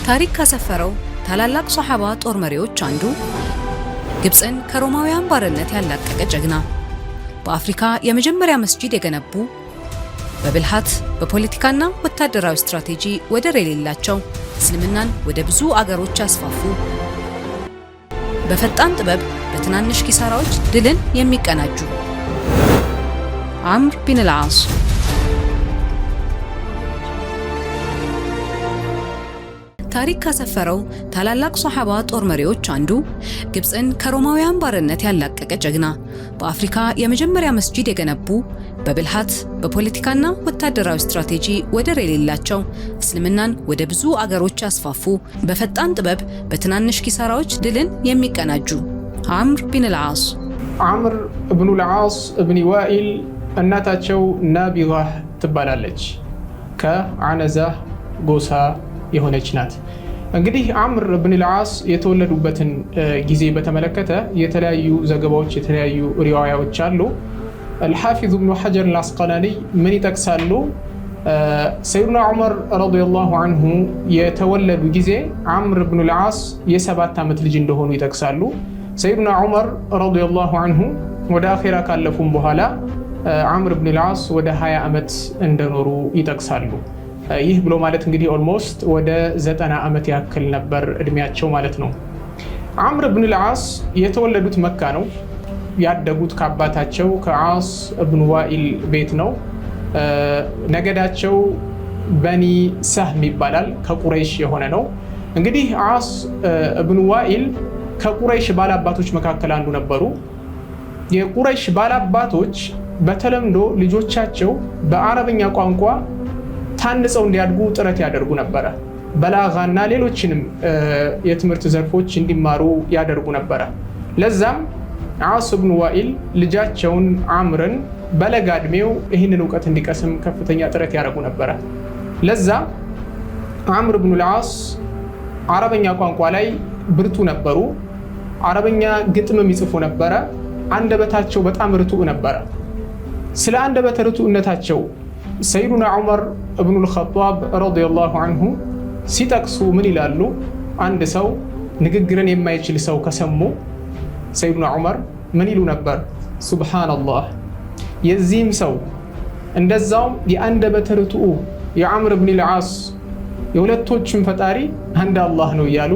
ታሪክ ካሰፈረው ታላላቅ ሷሃባ ጦር መሪዎች አንዱ ግብፅን ከሮማውያን ባርነት ያላቀቀ ጀግና፣ በአፍሪካ የመጀመሪያ መስጂድ የገነቡ፣ በብልሃት በፖለቲካና ወታደራዊ ስትራቴጂ ወደር የሌላቸው፣ እስልምናን ወደ ብዙ አገሮች ያስፋፉ፣ በፈጣን ጥበብ በትናንሽ ኪሳራዎች ድልን የሚቀናጁ አምር ቢን አልዓስ። ታሪክ ካሰፈረው ታላላቅ ሷሃባ ጦር መሪዎች አንዱ ግብፅን ከሮማውያን ባርነት ያላቀቀ ጀግና፣ በአፍሪካ የመጀመሪያ መስጂድ የገነቡ፣ በብልሃት በፖለቲካና ወታደራዊ ስትራቴጂ ወደር የሌላቸው፣ እስልምናን ወደ ብዙ አገሮች ያስፋፉ፣ በፈጣን ጥበብ በትናንሽ ኪሳራዎች ድልን የሚቀናጁ አምር ቢን አልዓስ። አምር ኢብኑ አልዓስ ኢብኑ ዋኢል እናታቸው ናቢጋህ ትባላለች። ከአነዛ ጎሳ የሆነች ናት። እንግዲህ አምር ኢብኑ አልዓስ የተወለዱበትን ጊዜ በተመለከተ የተለያዩ ዘገባዎች የተለያዩ ሪዋያዎች አሉ። አልሐፊዝ ኢብኑ ሐጀር አልአስቀላኒ ምን ይጠቅሳሉ? ሰይዱና ዑመር ረዲየላሁ ዐንሁ የተወለዱ ጊዜ አምር ኢብኑ አልዓስ የ7 ዓመት ልጅ እንደሆኑ ይጠቅሳሉ። ሰይዱና ዑመር ረዲየላሁ ዐንሁ ወደ አኺራ ካለፉም በኋላ አምር ኢብኑ አልዓስ ወደ 20 ዓመት እንደኖሩ ይጠቅሳሉ። ይህ ብሎ ማለት እንግዲህ ኦልሞስት ወደ 90 ዓመት ያክል ነበር እድሜያቸው ማለት ነው። አምር ኢብኑ አልዓስ የተወለዱት መካ ነው። ያደጉት ከአባታቸው ከዓስ ኢብኑ ዋኢል ቤት ነው። ነገዳቸው በኒ ሰህም ይባላል። ከቁረይሽ የሆነ ነው። እንግዲህ ዓስ ኢብኑ ዋኢል ከቁረይሽ ባላባቶች መካከል አንዱ ነበሩ። የቁረይሽ ባላባቶች በተለምዶ ልጆቻቸው በአረብኛ ቋንቋ ታንጸው እንዲያድጉ ጥረት ያደርጉ ነበረ። በላጋና ሌሎችንም የትምህርት ዘርፎች እንዲማሩ ያደርጉ ነበረ። ለዛም ዓስ ኢብኑ ዋኢል ልጃቸውን አምርን በለጋ እድሜው ይህንን እውቀት እንዲቀስም ከፍተኛ ጥረት ያደርጉ ነበረ። ለዛ አምር ኢብኑ አልዓስ አረበኛ ቋንቋ ላይ ብርቱ ነበሩ። አረበኛ ግጥምም ይጽፉ ነበረ። አንደበታቸው በጣም ርቱዕ ነበረ። ስለ አንደበተ ርቱዕነታቸው ሰይዱና ዑመር ኢብኑ አልኸጣብ ረዲየላሁ ዐንሁ ሲጠቅሱ ምን ይላሉ? አንድ ሰው ንግግርን የማይችል ሰው ከሰሙ ሰይዱና ዑመር ምን ይሉ ነበር? ሱብሃነላህ፣ የዚህም ሰው እንደዛውም የአንደበተ ርቱዕ የአምር ኢብኑ አልዓስ የሁለቶችም ፈጣሪ አንድ አላህ ነው እያሉ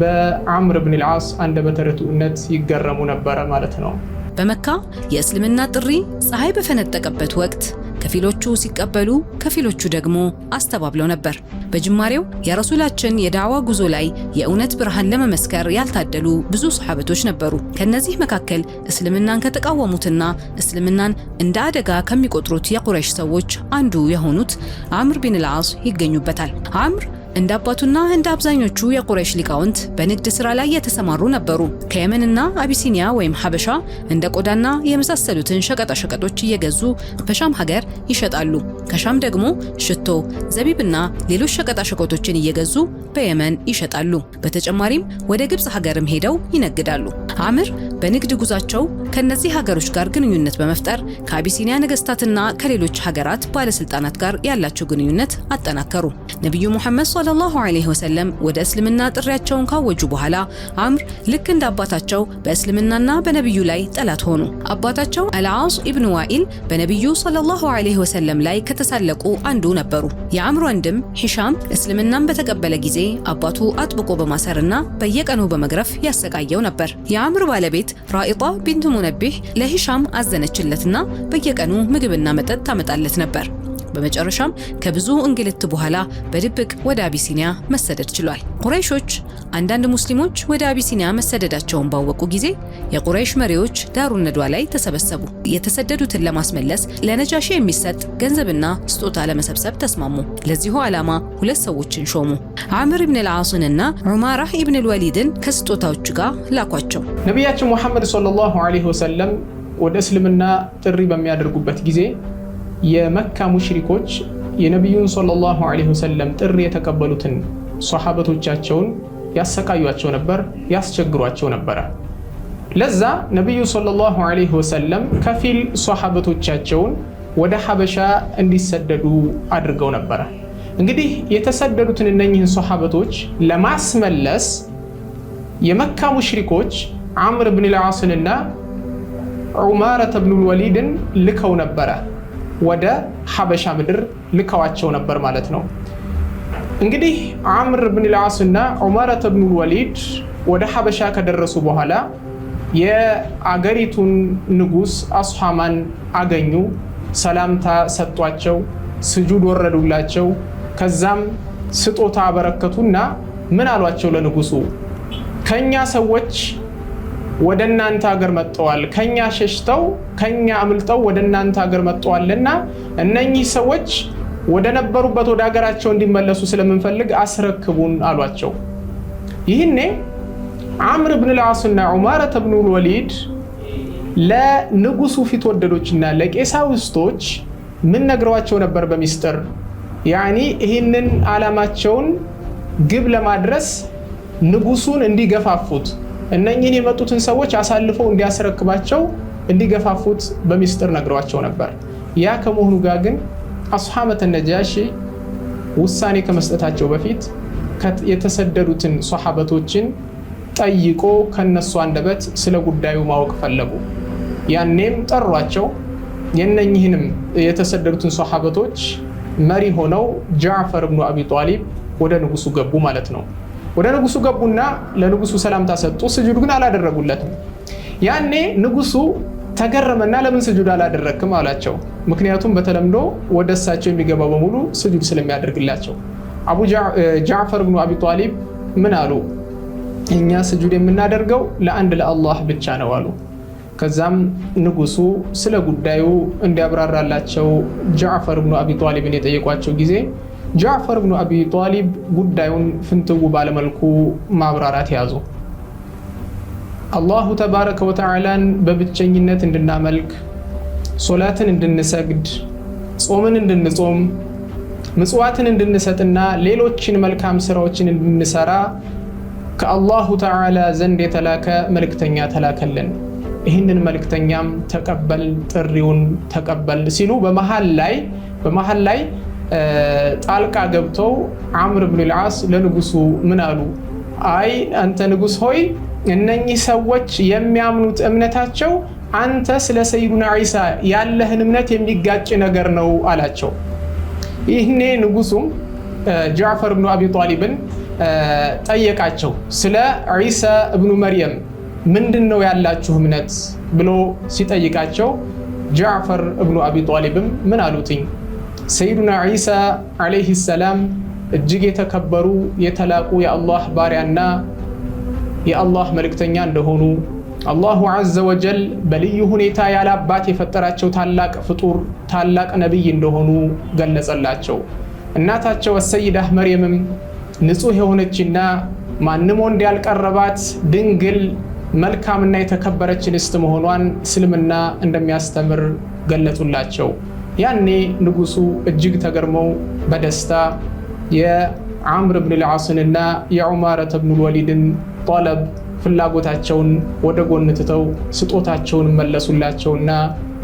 በአምር ኢብኑ አልዓስ አንደበተ ርቱዕነት ይገረሙ ነበረ ማለት ነው። በመካ የእስልምና ጥሪ ፀሐይ በፈነጠቀበት ወቅት ከፊሎቹ ሲቀበሉ ከፊሎቹ ደግሞ አስተባብለው ነበር። በጅማሬው የረሱላችን የዳዕዋ ጉዞ ላይ የእውነት ብርሃን ለመመስከር ያልታደሉ ብዙ ሱሐበቶች ነበሩ። ከነዚህ መካከል እስልምናን ከተቃወሙትና እስልምናን እንደ አደጋ ከሚቆጥሩት የቁረይሽ ሰዎች አንዱ የሆኑት አምር ቢን አልዓስ ይገኙበታል። አምር እንደ አባቱና እንደ አብዛኞቹ የቁረይሽ ሊቃውንት በንግድ ስራ ላይ የተሰማሩ ነበሩ። ከየመንና አቢሲኒያ ወይም ሐበሻ እንደ ቆዳና የመሳሰሉትን ሸቀጣሸቀጦች እየገዙ በሻም ሀገር ይሸጣሉ። ከሻም ደግሞ ሽቶ፣ ዘቢብና ሌሎች ሸቀጣሸቀጦችን እየገዙ በየመን ይሸጣሉ። በተጨማሪም ወደ ግብፅ ሀገርም ሄደው ይነግዳሉ። አምር በንግድ ጉዟቸው ከነዚህ ሀገሮች ጋር ግንኙነት በመፍጠር ከአቢሲኒያ ነገስታትና ከሌሎች ሀገራት ባለስልጣናት ጋር ያላቸው ግንኙነት አጠናከሩ። ነብዩ ሙሐመድ ሰለላሁ ዐለይሂ ወሰለም ወደ እስልምና ጥሪያቸውን ካወጁ በኋላ አምር ልክ እንደ አባታቸው በእስልምናና በነብዩ ላይ ጠላት ሆኑ። አባታቸው አልዓስ ኢብኑ ዋኢል በነብዩ ሰለላሁ ዐለይሂ ወሰለም ላይ ከተሳለቁ አንዱ ነበሩ። የአምር ወንድም ሂሻም እስልምናን በተቀበለ ጊዜ አባቱ አጥብቆ በማሰርና በየቀኑ በመግረፍ ያሰቃየው ነበር። የአምር ባለቤት ራኢጣ ቢንቱ ሙነቢህ ለሂሻም አዘነችለትና በየቀኑ ምግብና መጠጥ ታመጣለት ነበር። በመጨረሻም ከብዙ እንግልት በኋላ በድብቅ ወደ አቢሲኒያ መሰደድ ችሏል። ቁረይሾች አንዳንድ ሙስሊሞች ወደ አቢሲኒያ መሰደዳቸውን ባወቁ ጊዜ የቁረይሽ መሪዎች ዳሩን ነድዋ ላይ ተሰበሰቡ። የተሰደዱትን ለማስመለስ ለነጃሺ የሚሰጥ ገንዘብና ስጦታ ለመሰብሰብ ተስማሙ። ለዚሁ ዓላማ 2 ሰዎችን ሾሙ። አምር ኢብኑ አልዓስንና ዑማራ ኢብኑ አልወሊድን ከስጦታዎቹ ጋር ላኳቸው። ነቢያችን ሙሐመድ ሰለላሁ ዐለይሂ ወሰለም ወደ እስልምና ጥሪ በሚያደርጉበት ጊዜ የመካ ሙሽሪኮች የነቢዩን ሰለላሁ ዐለይሂ ወሰለም ጥሪ የተቀበሉትን ሷሃበቶቻቸውን ያሰቃዩቸው ነበር፣ ያስቸግሯቸው ነበር። ለዛ ነቢዩ ሰለላሁ ዐለይሂ ወሰለም ከፊል ሷሃበቶቻቸውን ወደ ሐበሻ እንዲሰደዱ አድርገው ነበር። እንግዲህ የተሰደዱትን እነኚህን ሷሃበቶች ለማስመለስ የመካ ሙሽሪኮች አምር ብን አልዓስንና ዑማረተ ብን ወሊድን ልከው ነበረ። ወደ ሐበሻ ምድር ልከዋቸው ነበር ማለት ነው። እንግዲህ አምር ብን አልዓስና ዑማረተ ብን ወሊድ ወደ ሐበሻ ከደረሱ በኋላ የአገሪቱን ንጉስ አስሐማን አገኙ። ሰላምታ ሰጧቸው፣ ስጁድ ወረዱላቸው። ከዛም ስጦታ አበረከቱና ምን አሏቸው ለንጉሱ? ከኛ ሰዎች ወደ እናንተ ሀገር መጥተዋል፣ ከኛ ሸሽተው ከኛ አምልጠው ወደ እናንተ ሀገር መጥተዋልና እነኚህ ሰዎች ወደ ነበሩበት ወደ ሀገራቸው እንዲመለሱ ስለምንፈልግ አስረክቡን አሏቸው። ይህኔ አምር ብን አልዓስና ዑማረተ ብን ወሊድ ለንጉሱ ፊት ወደዶችና ለቄሳውስቶች ምን ነግረዋቸው ነበር በሚስጥር? ያኒ ይህንን ዓላማቸውን ግብ ለማድረስ ንጉሱን እንዲገፋፉት፣ እነኚህን የመጡትን ሰዎች አሳልፈው እንዲያስረክባቸው እንዲገፋፉት በሚስጥር ነግረዋቸው ነበር። ያ ከመሆኑ ጋር ግን አስሐመተ ነጃሺ ውሳኔ ከመስጠታቸው በፊት የተሰደዱትን ሷሃበቶችን ጠይቆ ከነሱ አንደበት ስለ ጉዳዩ ማወቅ ፈለጉ። ያኔም ጠሯቸው። የነኚህንም የተሰደዱትን ሷሃበቶች መሪ ሆነው ጃዕፈር ብኑ አቢ ጣሊብ ወደ ንጉሱ ገቡ ማለት ነው። ወደ ንጉሱ ገቡና ለንጉሱ ሰላምታ ሰጡ። ስጁድ ግን አላደረጉለትም። ያኔ ንጉሱ ተገረመና ለምን ስጁድ አላደረክም አላቸው። ምክንያቱም በተለምዶ ወደ እሳቸው የሚገባው በሙሉ ስጁድ ስለሚያደርግላቸው። ጃዕፈር ብኑ አቢ ጣሊብ ምን አሉ? እኛ ስጁድ የምናደርገው ለአንድ ለአላህ ብቻ ነው አሉ። ከዛም ንጉሱ ስለ ጉዳዩ እንዲያብራራላቸው ጃዕፈር ብኑ አቢ ጣሊብን የጠየቋቸው ጊዜ ጃዕፈር ብኑ አቢ ጣሊብ ጉዳዩን ፍንትው ባለመልኩ ማብራራት ያዙ። አላሁ ተባረከ ወተዓላን በብቸኝነት እንድናመልክ፣ ሶላትን እንድንሰግድ፣ ጾምን እንድንጾም፣ ምጽዋትን እንድንሰጥና ሌሎችን መልካም ስራዎችን እንድንሰራ ከአላሁ ተዓላ ዘንድ የተላከ መልእክተኛ ተላከልን። ይህንን መልእክተኛም ተቀበል፣ ጥሪውን ተቀበል ሲሉ በመሃል ላይ ጣልቃ ገብተው አምር ብን አልዓስ ለንጉሱ ምን አሉ? አይ አንተ ንጉስ ሆይ እነኚህ ሰዎች የሚያምኑት እምነታቸው አንተ ስለ ሰይዱና ዒሳ ያለህን እምነት የሚጋጭ ነገር ነው አላቸው። ይህኔ ንጉሱም ጃዕፈር ብኑ አቢ ጣሊብን ጠየቃቸው። ስለ ዒሳ እብኑ መርየም ምንድነው ያላችሁ እምነት ብሎ ሲጠይቃቸው ጃዕፈር እብኑ አቢ ጣሊብም ምን አሉትኝ? ሰይዱና ዒሳ ዓለይሂ ሰላም እጅግ የተከበሩ የተላቁ የአላህ ባሪያና የአላህ መልእክተኛ እንደሆኑ፣ አላሁ ዐዘ ወጀል በልዩ ሁኔታ ያለ አባት የፈጠራቸው ታላቅ ፍጡር ታላቅ ነቢይ እንደሆኑ ገለጸላቸው። እናታቸው ሰይዳህ መርየምም ንጹህ የሆነችና ማንም ወንድ ያልቀረባት ድንግል መልካምና የተከበረች እንስት መሆኗን እስልምና እንደሚያስተምር ገለጹላቸው። ያኔ ንጉሱ እጅግ ተገርመው በደስታ የአምር ብን አልዓስንና የዑማረተ ብን ወሊድን ጠለብ ፍላጎታቸውን ወደ ጎን ትተው ስጦታቸውን መለሱላቸውና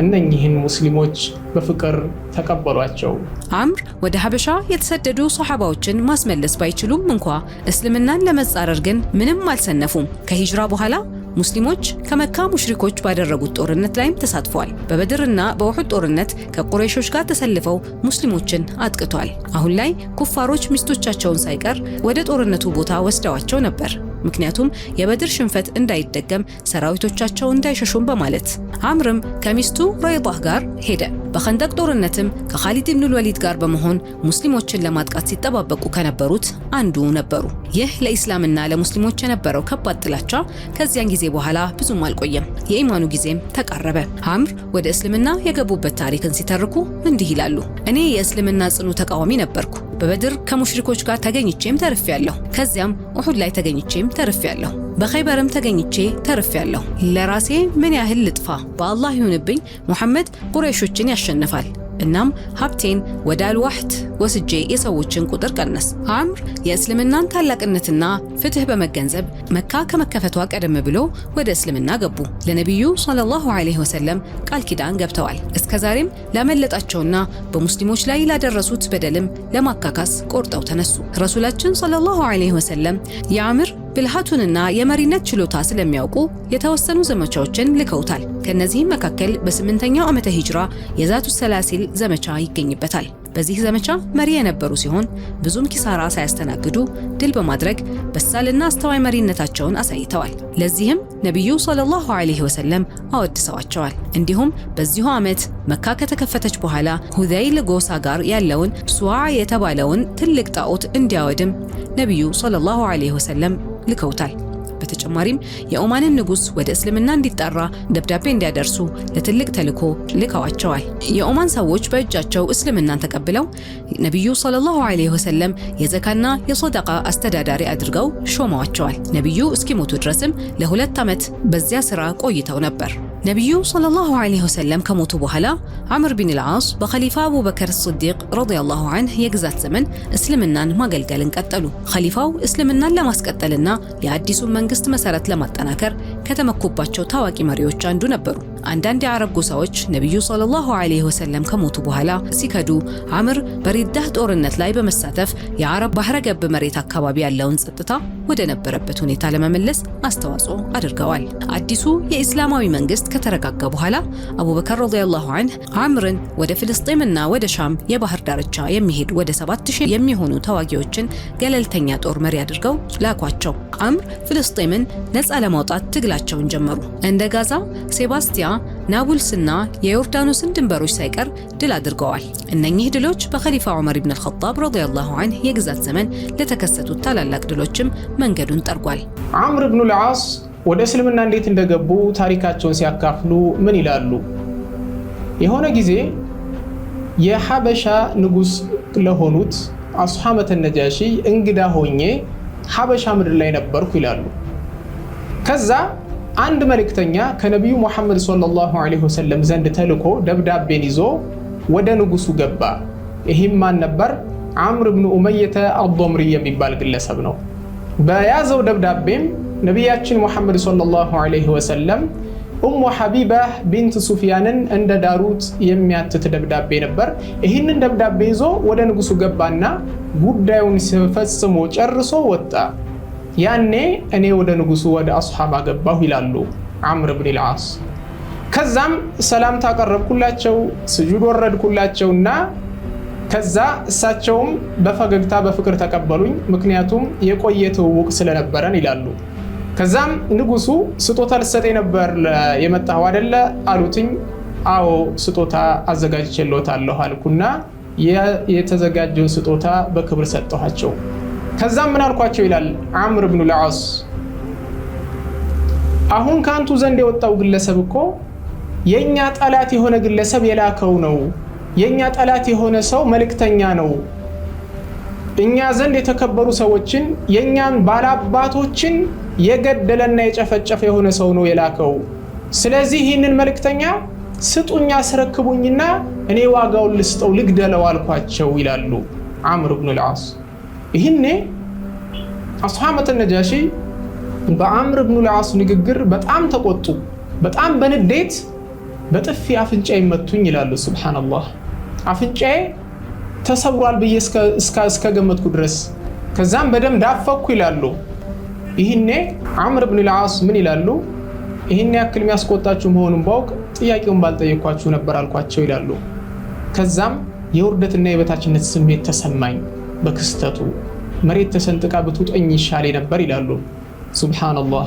እነኚህን ሙስሊሞች በፍቅር ተቀበሏቸው። አምር ወደ ሀበሻ የተሰደዱ ሷሃባዎችን ማስመለስ ባይችሉም እንኳ እስልምናን ለመጻረር ግን ምንም አልሰነፉም። ከሂጅራ በኋላ ሙስሊሞች ከመካ ሙሽሪኮች ባደረጉት ጦርነት ላይም ተሳትፈዋል። በበድርና በኡሑድ ጦርነት ከቁረይሾች ጋር ተሰልፈው ሙስሊሞችን አጥቅቷል። አሁን ላይ ኩፋሮች ሚስቶቻቸውን ሳይቀር ወደ ጦርነቱ ቦታ ወስደዋቸው ነበር። ምክንያቱም የበድር ሽንፈት እንዳይደገም ሰራዊቶቻቸው እንዳይሸሹም በማለት አምርም ከሚስቱ ረይዳህ ጋር ሄደ። በኸንደቅ ጦርነትም ከኻሊድ ኢብኑል ወሊድ ጋር በመሆን ሙስሊሞችን ለማጥቃት ሲጠባበቁ ከነበሩት አንዱ ነበሩ። ይህ ለኢስላምና ለሙስሊሞች የነበረው ከባድ ጥላቻ ከዚያን ጊዜ በኋላ ብዙም አልቆየም። የኢማኑ ጊዜም ተቃረበ። አምር ወደ እስልምና የገቡበት ታሪክን ሲተርኩ እንዲህ ይላሉ። እኔ የእስልምና ጽኑ ተቃዋሚ ነበርኩ። በበድር ከሙሽሪኮች ጋር ተገኝቼም ተርፌያለሁ። ከዚያም ኡሑድ ላይ ተገኝቼም ተርፌያለሁ። በኸይበርም ተገኝቼ ተርፌያለሁ። ለራሴ ምን ያህል ልጥፋ፣ በአላህ ይሁንብኝ ሙሐመድ ቁረይሾችን ያሸንፋል። እናም ሀብቴን ወደ አልዋህድ ወስጄ የሰዎችን ቁጥር ቀነስ። አምር የእስልምናን ታላቅነትና ፍትህ በመገንዘብ መካ ከመከፈቷ ቀደም ብሎ ወደ እስልምና ገቡ። ለነቢዩ ሰለላሁ ዐለይሂ ወሰለም ቃል ኪዳን ገብተዋል። እስከዛሬም ላመለጣቸውና በሙስሊሞች ላይ ላደረሱት በደልም ለማካካስ ቆርጠው ተነሱ። ረሱላችን ሰለላሁ ዐለይሂ ወሰለም የአምር ብልሃቱንና የመሪነት ችሎታ ስለሚያውቁ የተወሰኑ ዘመቻዎችን ልከውታል። ከነዚህም መካከል በ8ኛው ዓመተ ሂጅራ የዛቱ ሰላሲል ዘመቻ ይገኝበታል። በዚህ ዘመቻ መሪ የነበሩ ሲሆን ብዙም ኪሳራ ሳያስተናግዱ ድል በማድረግ በሳልና አስተዋይ መሪነታቸውን አሳይተዋል። ለዚህም ነቢዩ ሰለላሁ ዐለይሂ ወሰለም አወድሰዋቸዋል። እንዲሁም በዚሁ ዓመት መካ ከተከፈተች በኋላ ሁዘይል ጎሳ ጋር ያለውን ሱዋ የተባለውን ትልቅ ጣዖት እንዲያወድም ነቢዩ ሰለላሁ ዐለይሂ ወሰለም ልከውታል። በተጨማሪም የኦማንን ንጉስ ወደ እስልምና እንዲጣራ ደብዳቤ እንዲያደርሱ ለትልቅ ተልእኮ ልከዋቸዋል። የኦማን ሰዎች በእጃቸው እስልምናን ተቀብለው ነቢዩ ሰለላሁ ዐለይሂ ወሰለም የዘካና የሶደቃ አስተዳዳሪ አድርገው ሾመዋቸዋል። ነቢዩ እስኪሞቱ ድረስም ለ2 ዓመት በዚያ ስራ ቆይተው ነበር። ነቢዩ ሰለላሁ ዐለይሂ ወሰለም ከሞቱ በኋላ አምር ቢን አልዓስ በኸሊፋ አቡበከር ስዲቅ ረዲየላሁ ዐንሁ የግዛት ዘመን እስልምናን ማገልገልን ቀጠሉ። ኸሊፋው እስልምናን ለማስቀጠልና የአዲሱን መንግስት መሰረት ለማጠናከር ከተመኩባቸው ታዋቂ መሪዎች አንዱ ነበሩ። አንዳንድ የአረብ ጎሳዎች ነቢዩ ሰለላሁ ዐለይሂ ወሰለም ከሞቱ በኋላ ሲከዱ አምር በሪዳህ ጦርነት ላይ በመሳተፍ የአረብ ባህረ ገብ መሬት አካባቢ ያለውን ጸጥታ ወደ ነበረበት ሁኔታ ለመመለስ አስተዋጽኦ አድርገዋል። አዲሱ የኢስላማዊ መንግስት ከተረጋጋ በኋላ አቡበከር ረዲየላሁ ዐንሁ አምርን ወደ ፍልስጤምና ወደ ሻም የባህር ዳርቻ የሚሄድ ወደ 7000 የሚሆኑ ተዋጊዎችን ገለልተኛ ጦር መሪ አድርገው ላኳቸው። አምር ፍልስጤምን ነፃ ለማውጣት ትግላቸውን ጀመሩ። እንደ ጋዛ፣ ሴባስቲያ፣ ናቡልስና የዮርዳኖስን ድንበሮች ሳይቀር ድል አድርገዋል። እነኚህ ድሎች በኸሊፋ ዑመር ኢብኑ አልኸጣብ ረዲየላሁ ዐንሁ የግዛት ዘመን ለተከሰቱት ታላላቅ ድሎችም መንገዱን ጠርጓል። አምር ኢብኑ አልዓስ ወደ እስልምና እንዴት እንደገቡ ታሪካቸውን ሲያካፍሉ ምን ይላሉ? የሆነ ጊዜ የሐበሻ ንጉስ ለሆኑት አስሐመተ ነጃሺ እንግዳ ሆኜ ሐበሻ ምድር ላይ ነበርኩ ይላሉ። ከዛ አንድ መልእክተኛ ከነቢዩ ሙሐመድ ሰለላሁ ዐለይሂ ወሰለም ዘንድ ተልኮ ደብዳቤን ይዞ ወደ ንጉሱ ገባ። ይህም ማን ነበር? አምር ብኑ ኡመየተ አልዶምሪ የሚባል ግለሰብ ነው። በያዘው ደብዳቤም ነቢያችን ሙሐመድ ሰለላሁ ዐለይሂ ወሰለም ኡሙ ሐቢባ ቢንት ሱፊያንን እንደ ዳሩት የሚያትት ደብዳቤ ነበር። ይህንን ደብዳቤ ይዞ ወደ ንጉሱ ገባና ጉዳዩን ፈጽሞ ጨርሶ ወጣ። ያኔ እኔ ወደ ንጉሱ ወደ አስሐባ ገባሁ ይላሉ አምር ብን አልዓስ። ከዛም ሰላምታ አቀረብኩላቸው፣ ስጁድ ወረድኩላቸውና ከዛ እሳቸውም በፈገግታ በፍቅር ተቀበሉኝ፣ ምክንያቱም የቆየ ትውውቅ ስለነበረን ይላሉ። ከዛም ንጉሱ ስጦታ ልሰጠኝ ነበር የመጣው አይደለ አሉትኝ። አዎ ስጦታ አዘጋጅቼልዎታለሁ አልኩና የተዘጋጀውን ስጦታ በክብር ሰጠኋቸው። ከዛም ምን አልኳቸው ይላል አምር ብን አልዓስ፣ አሁን ካንቱ ዘንድ የወጣው ግለሰብ እኮ የኛ ጠላት የሆነ ግለሰብ የላከው ነው። የኛ ጠላት የሆነ ሰው መልእክተኛ ነው። እኛ ዘንድ የተከበሩ ሰዎችን የኛን ባላባቶችን የገደለና የጨፈጨፈ የሆነ ሰው ነው የላከው። ስለዚህ ይህንን መልእክተኛ ስጡኛ፣ አስረክቡኝና እኔ ዋጋውን ልስጠው፣ ልግደለው አልኳቸው ይላሉ አምር ብን አልዓስ። ይህኔ አስሐመተ ነጃሺ በአምር ብን አልዓስ ንግግር በጣም ተቆጡ። በጣም በንዴት በጥፊ አፍንጫ ይመቱኝ ይላሉ። ሱብሃንአላህ፣ አፍንጫዬ ተሰብሯል ብዬ እስከ ገመትኩ ድረስ ከዛም በደም ዳፈኩ ይላሉ። ይህኔ አምር ብን አልዓስ ምን ይላሉ? ይህን ያክል የሚያስቆጣችሁ መሆኑን ባውቅ ጥያቄውን ባልጠየኳችሁ ነበር አልኳቸው ይላሉ። ከዛም የውርደትና የበታችነት ስሜት ተሰማኝ በክስተቱ። መሬት ተሰንጥቃ ብትውጠኝ ይሻል ነበር ይላሉ። ሱብሃንአላህ።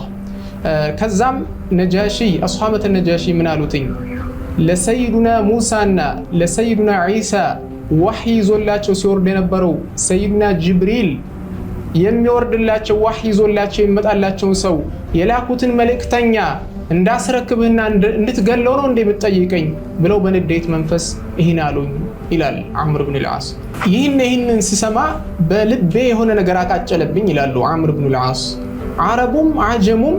ከዛም ነጃሺ አስሐመተ ነጃሺ ምን አሉትኝ? ለሰይዱና ሙሳና ለሰይዱና ዒሳ ወህይ ይዞላቸው ሲወርድ የነበረው ሰይዱና ጅብሪል የሚወርድላቸው ወህይ ይዞላቸው የሚመጣላቸውን ሰው የላኩትን መልእክተኛ እንዳስረክብህና እንድትገለው ነው እንደምትጠይቀኝ ብለው በንዴት መንፈስ ይህን አሉኝ ይላል አምር ብን አልዓስ። ይህንን ስሰማ በልቤ የሆነ ነገር አቃጨለብኝ ይላሉ አምር ብን አልዓስ። አረቡም አጀሙም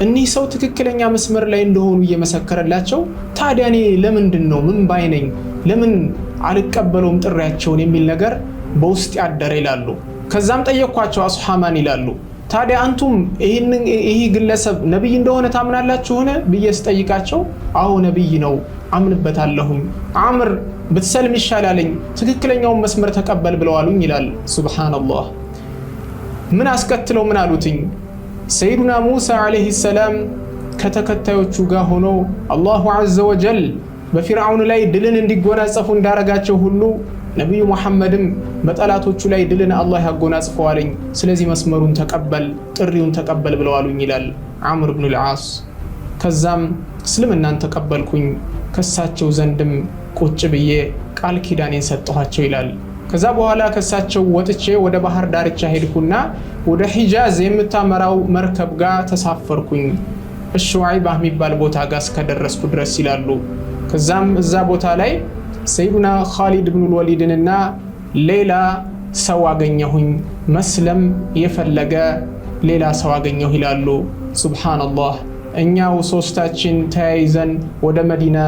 እኒህ ሰው ትክክለኛ መስመር ላይ እንደሆኑ እየመሰከረላቸው ታዲያ እኔ ለምንድን ነው ምን ባይነኝ ለምን አልቀበለውም ጥሪያቸውን የሚል ነገር በውስጥ ያደረ ይላሉ። ከዛም ጠየኳቸው አስሐማን ይላሉ ታዲያ አንቱም ይሄ ግለሰብ ነብይ እንደሆነ ታምናላችሁን ብዬ ስጠይቃቸው አዎ ነብይ ነው አምንበታለሁኝ አምር ብትሰልም ይሻላልኝ ትክክለኛውን መስመር ተቀበል ብለዋሉኝ ይላል። ሱብሃንአላህ። ምን አስከትለው ምን አሉትኝ? ሰይዱና ሙሳ አለይሂ ሰላም ከተከታዮቹ ጋር ሆኖ አላሁ ዐዘ ወጀል በፊርዓውን ላይ ድልን እንዲጎናጸፉ እንዳረጋቸው ሁሉ ነብዩ መሐመድም በጠላቶቹ ላይ ድልን አላህ ያጎናጽፈዋልኝ ስለዚህ መስመሩን ተቀበል ጥሪውን ተቀበል ብለዋሉኝ ይላል አምር ኢብኑ አልዓስ። ከዛም እስልምናን ተቀበልኩኝ ከሳቸው ዘንድም ቁጭ ብዬ ቃል ኪዳኔን ሰጠኋቸው ይላል። ከዛ በኋላ ከሳቸው ወጥቼ ወደ ባህር ዳርቻ ሄድኩና ወደ ሂጃዝ የምታመራው መርከብ ጋር ተሳፈርኩኝ እሹዓይባ የሚባል ቦታ ጋር እስከደረስኩ ድረስ ይላሉ። ከዛም እዛ ቦታ ላይ ሰይዱና ኻሊድ ኢብኑ ወሊድንና ሌላ ሰው አገኘሁኝ መስለም የፈለገ ሌላ ሰው አገኘሁ ይላሉ። ሱብሃንአላህ። እኛው ሶስታችን ተያይዘን ወደ መዲና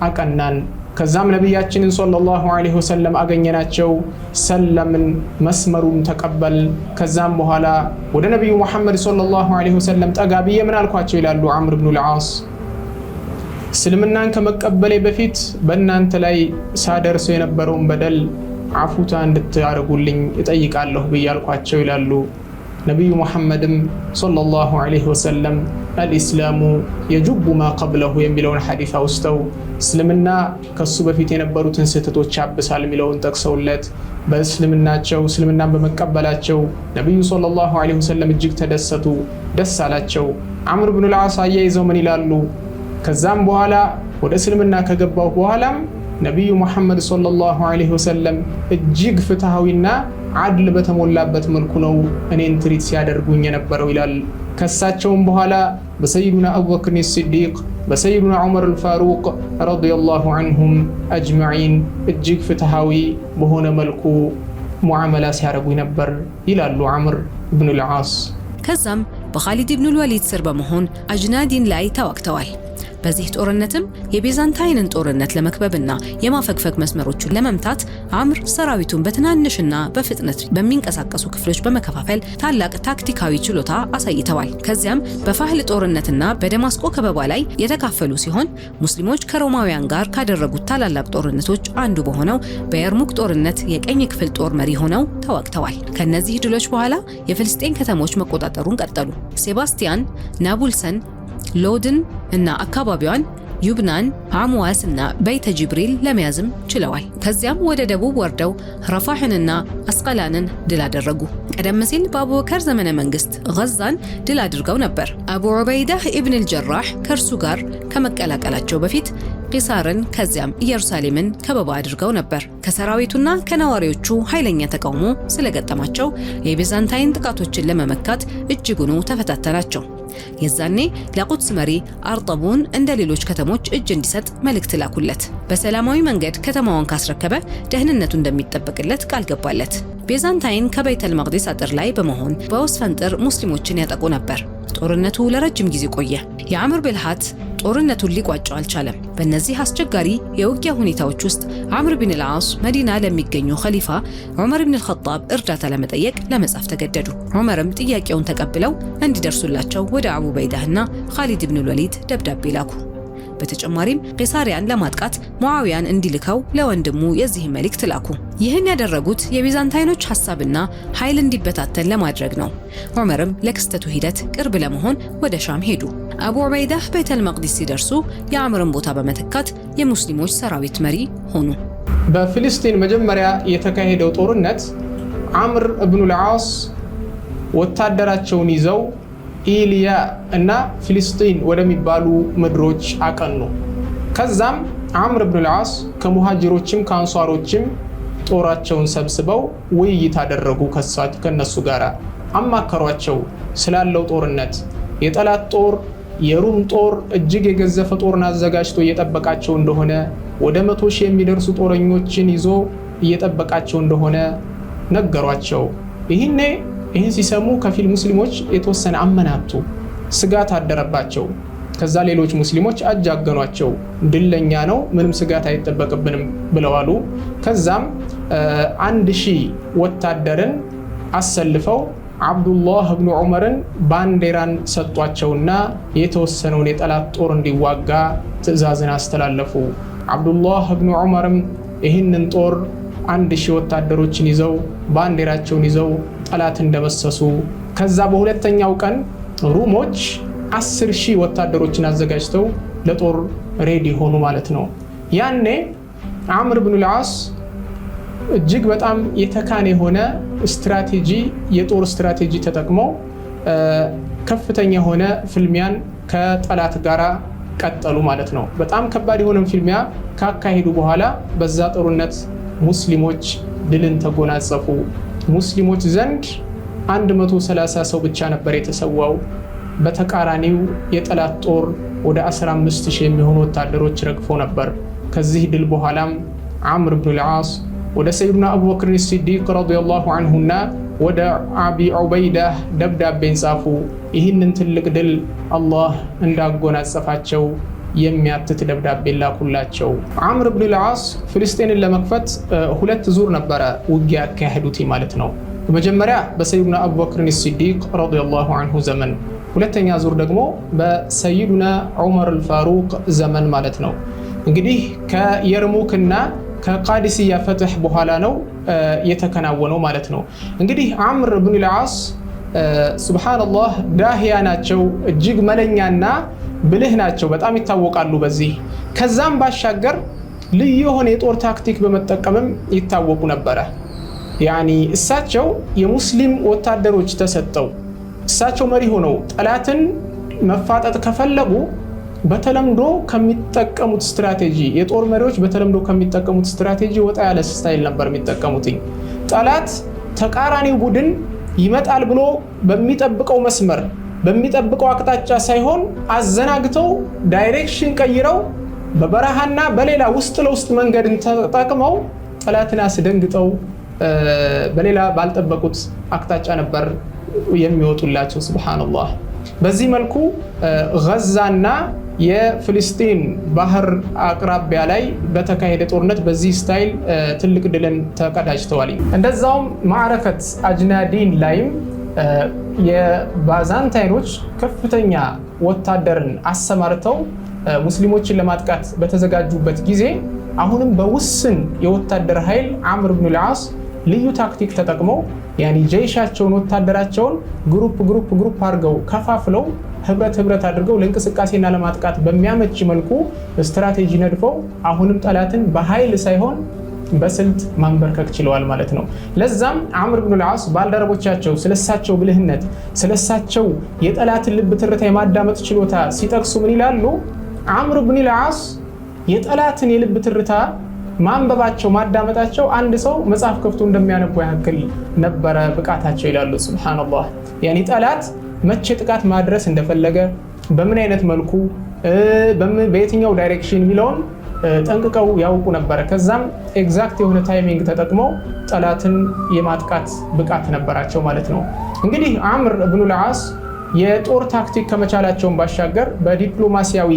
አቀናን። ከዛም ነቢያችንን ሰለላሁ ዐለይሂ ወሰለም አገኘናቸው ሰለምን መስመሩን ተቀበል። ከዛም በኋላ ወደ ነብዩ መሐመድ ሰለላሁ ዐለይሂ ወሰለም ጠጋ ብዬ ምን አልኳቸው ይላሉ አምር ኢብኑ አልዓስ እስልምናን ከመቀበሌ በፊት በእናንተ ላይ ሳደርሰው የነበረውን በደል አፉታ እንድታረጉልኝ እጠይቃለሁ ብዬ አልኳቸው ይላሉ። ነብዩ መሐመድም ሰለላሁ ዐለይሂ ወሰለም አልኢስላሙ የጁቡ ማ ቀብለሁ የሚለውን ሐዲስ አውስተው እስልምና ከሱ በፊት የነበሩትን ስህተቶች ያብሳል የሚለውን ጠቅሰውለት በእስልምናቸው እስልምናን በመቀበላቸው ነብዩ ሰለላሁ ዐለይሂ ወሰለም እጅግ ተደሰቱ፣ ደስ አላቸው። አምር ኢብኑ አልዓስ አያይዘው ምን ይላሉ? ከዛም በኋላ ወደ እስልምና ከገባው በኋላም ነብዩ መሐመድ ሰለላሁ ዐለይሂ ወሰለም እጅግ ፍትሃዊና አድል በተሞላበት መልኩ ነው እኔን ትሪት ሲያደርጉኝ የነበረው ይላል። ከሳቸውም በኋላ በሰይዱና አቡበክር ሲዲቅ በሰይዱና ዑመር አልፋሩቅ ረዲየላሁ ዐንሁም አጅመዒን እጅግ ፍትሃዊ በሆነ መልኩ ሙዓመላ ሲያደርጉኝ ነበር ይላሉ አምር ኢብኑ አልዓስ። ከዛም በኻሊድ ኢብኑ ወሊድ ስር በመሆን አጅናዲን ላይ ተዋግተዋል። በዚህ ጦርነትም የቤዛንታይንን ጦርነት ለመክበብና የማፈግፈግ መስመሮቹን ለመምታት አምር ሰራዊቱን በትናንሽና በፍጥነት በሚንቀሳቀሱ ክፍሎች በመከፋፈል ታላቅ ታክቲካዊ ችሎታ አሳይተዋል። ከዚያም በፋህል ጦርነትና በደማስቆ ከበባ ላይ የተካፈሉ ሲሆን ሙስሊሞች ከሮማውያን ጋር ካደረጉት ታላላቅ ጦርነቶች አንዱ በሆነው በየርሙክ ጦርነት የቀኝ ክፍል ጦር መሪ ሆነው ተዋግተዋል። ከነዚህ ድሎች በኋላ የፍልስጤን ከተሞች መቆጣጠሩን ቀጠሉ። ሴባስቲያን፣ ናቡልሰን፣ ሎድን እና አካባቢዋን ዩብናን፣ አምዋስ እና በይተ ጅብሪል ለመያዝም ችለዋል። ከዚያም ወደ ደቡብ ወርደው ረፋሕንና አስቀላንን ድል አደረጉ። ቀደም ሲል በአቡበከር ዘመነ መንግስት ገዛን ድል አድርገው ነበር። አቡ ዑበይዳህ ኢብን አልጀራህ ከእርሱ ጋር ከመቀላቀላቸው በፊት ቂሳርን ከዚያም ኢየሩሳሌምን ከበባ አድርገው ነበር። ከሰራዊቱና ከነዋሪዎቹ ኃይለኛ ተቃውሞ ስለገጠማቸው የቤዛንታይን ጥቃቶችን ለመመካት እጅጉኑ ተፈታተናቸው። የዛኔ ለቁድስ መሪ አርጠቡን እንደ ሌሎች ከተሞች እጅ እንዲሰጥ መልእክት ላኩለት። በሰላማዊ መንገድ ከተማዋን ካስረከበ ደህንነቱ እንደሚጠበቅለት ቃል ገባለት። ቤዛንታይን ከበይተል መቅዲስ አጥር ላይ በመሆን በወስፈንጥር ሙስሊሞችን ያጠቁ ነበር። ጦርነቱ ለረጅም ጊዜ ቆየ። የአምር ብልሃት ጦርነቱን ሊቋጨው አልቻለም። በእነዚህ አስቸጋሪ የውጊያ ሁኔታዎች ውስጥ አምር ቢን አልዓስ መዲና ለሚገኙ ኸሊፋ ዑመር ኢብን አልኸጣብ እርዳታ ለመጠየቅ ለመጻፍ ተገደዱ። ዑመርም ጥያቄውን ተቀብለው እንዲደርሱላቸው ወደ አቡ ዑበይዳህና ኻሊድ ኢብን ወሊድ ደብዳቤ ላኩ። በተጨማሪም ቂሳሪያን ለማጥቃት ሙዓዊያን እንዲልከው ለወንድሙ የዚህ መልእክት ላኩ። ይህን ያደረጉት የቢዛንታይኖች ሐሳብና ኃይል እንዲበታተን ለማድረግ ነው። ዑመርም ለክስተቱ ሂደት ቅርብ ለመሆን ወደ ሻም ሄዱ። አቡ ዑበይዳህ ቤተል መቅዲስ ሲደርሱ የአምርን ቦታ በመተካት የሙስሊሞች ሰራዊት መሪ ሆኑ። በፍልስጤን መጀመሪያ የተካሄደው ጦርነት አምር ኢብኑ አልዓስ ወታደራቸውን ይዘው ኢልያ እና ፍልስጤን ወደሚባሉ ምድሮች አቀኑ። ከዛም አምር ኢብኑ አልዓስ ከሙሃጅሮችም ከአንሷሮችም ጦራቸውን ሰብስበው ውይይት አደረጉ። ከነሱ ጋር አማከሯቸው ስላለው ጦርነት። የጠላት ጦር የሩም ጦር እጅግ የገዘፈ ጦርን አዘጋጅቶ እየጠበቃቸው እንደሆነ፣ ወደ 100 ሺህ የሚደርሱ ጦረኞችን ይዞ እየጠበቃቸው እንደሆነ ነገሯቸው። ይህን ሲሰሙ ከፊል ሙስሊሞች የተወሰነ አመናቱ። ስጋት አደረባቸው። ከዛ ሌሎች ሙስሊሞች አጃገኗቸው። ድለኛ ነው፣ ምንም ስጋት አይጠበቅብንም ብለዋሉ። ከዛም 1000 ወታደርን አሰልፈው አብዱላህ ብኑ ዑመርን ባንዲራን ሰጧቸውና የተወሰነውን የጠላት ጦር እንዲዋጋ ትዕዛዝን አስተላለፉ። አብዱላህ ብኑ ዑመርም ይህንን ጦር 1000 ወታደሮችን ይዘው ባንዲራቸውን ይዘው ጠላት እንደመሰሱ፣ ከዛ በሁለተኛው ቀን ሩሞች 10,000 ወታደሮችን አዘጋጅተው ለጦር ሬዲ ሆኑ ማለት ነው። ያኔ አምር ብኑ ልዓስ እጅግ በጣም የተካነ የሆነ ስትራቴጂ የጦር ስትራቴጂ ተጠቅመው ከፍተኛ የሆነ ፍልሚያን ከጠላት ጋራ ቀጠሉ ማለት ነው። በጣም ከባድ የሆነ ፍልሚያ ካካሄዱ በኋላ በዛ ጦርነት ሙስሊሞች ድልን ተጎናጸፉ። ሙስሊሞች ዘንድ 130 ሰው ብቻ ነበር የተሰዋው። በተቃራኒው የጠላት ጦር ወደ 15,000 የሚሆኑ ወታደሮች ረግፎ ነበር። ከዚህ ድል በኋላም አምር ብኑ ልዓስ ወደ ሰይዱና አቡበክር ሲዲቅ ረዲየላሁ ዐንሁና ወደ አቢ ዑበይዳ ደብዳቤን ጻፉ። ይህንን ትልቅ ድል አላህ እንዳጎናጸፋቸው የሚያትት ደብዳቤ ላኩላቸው። አምር ብኑ ልዓስ ፍልስጤንን ለመክፈት 2 ዙር ነበረ ውጊያ ያካሄዱት ማለት ነው። በመጀመሪያ በሰይዱና አቡበክር ሲዲቅ ረዲየላሁ ዐንሁ ዘመን፣ ሁለተኛ ዙር ደግሞ በሰይዱና ዑመር አልፋሩቅ ዘመን ማለት ነው። እንግዲህ ከየርሙክና ከቃዲስያ ፈትህ በኋላ ነው የተከናወነው ማለት ነው። እንግዲህ አምር ብኑ ልዓስ ሱብሃንአላህ ዳህያ ናቸው፣ እጅግ መለኛና ብልህ ናቸው፣ በጣም ይታወቃሉ በዚህ። ከዛም ባሻገር ልዩ የሆነ የጦር ታክቲክ በመጠቀምም ይታወቁ ነበረ። ያኒ እሳቸው የሙስሊም ወታደሮች ተሰጠው እሳቸው መሪ ሆነው ጠላትን መፋጠጥ ከፈለጉ በተለምዶ ከሚጠቀሙት ስትራቴጂ የጦር መሪዎች በተለምዶ ከሚጠቀሙት ስትራቴጂ ወጣ ያለ ስታይል ነበር የሚጠቀሙት። ጠላት ተቃራኒው ቡድን ይመጣል ብሎ በሚጠብቀው መስመር በሚጠብቀው አቅጣጫ ሳይሆን አዘናግተው ዳይሬክሽን ቀይረው በበረሃና በሌላ ውስጥ ለውስጥ መንገድን ተጠቅመው ጠላትን አስደንግጠው በሌላ ባልጠበቁት አቅጣጫ ነበር የሚወጡላቸው። ሱብሃንአላህ። በዚህ መልኩ ገዛና የፍልስጤን ባህር አቅራቢያ ላይ በተካሄደ ጦርነት በዚህ ስታይል ትልቅ ድልን ተቀዳጅተዋል። እንደዛውም ማዕረከት አጅናዲን ላይም የባዛንታይኖች ከፍተኛ ወታደርን አሰማርተው ሙስሊሞችን ለማጥቃት በተዘጋጁበት ጊዜ አሁንም በውስን የወታደር ኃይል አምር ብኑ ልዓስ ልዩ ታክቲክ ተጠቅመው ያኒ ጀይሻቸውን ወታደራቸውን ግሩፕ አድርገው ከፋፍለው ህብረት አድርገው ለእንቅስቃሴና ለማጥቃት በሚያመች መልኩ ስትራቴጂ ነድፈው አሁንም ጠላትን በኃይል ሳይሆን በስልት ማንበርከክ ችለዋል ማለት ነው። ለዛም አምር ብኑ ልዓስ ባልደረቦቻቸው ስለሳቸው ብልህነት ስለሳቸው የጠላትን ልብ ትርታ የማዳመጥ ችሎታ ሲጠቅሱ ምን ይላሉ? አምር ብኑ ልዓስ የጠላትን የልብ ትርታ ማንበባቸው ማዳመጣቸው አንድ ሰው መጽሐፍ ከፍቶ እንደሚያነቡ ያክል ነበረ ብቃታቸው ይላሉ። ሱብሃንአላህ። ያኒ ጠላት መቼ ጥቃት ማድረስ እንደፈለገ በምን አይነት መልኩ በየትኛው ዳይሬክሽን የሚለውን ጠንቅቀው ያውቁ ነበረ። ከዛም ኤግዛክት የሆነ ታይሚንግ ተጠቅመው ጠላትን የማጥቃት ብቃት ነበራቸው ማለት ነው። እንግዲህ አምር ብኑ ልዓስ የጦር ታክቲክ ከመቻላቸውን ባሻገር በዲፕሎማሲያዊ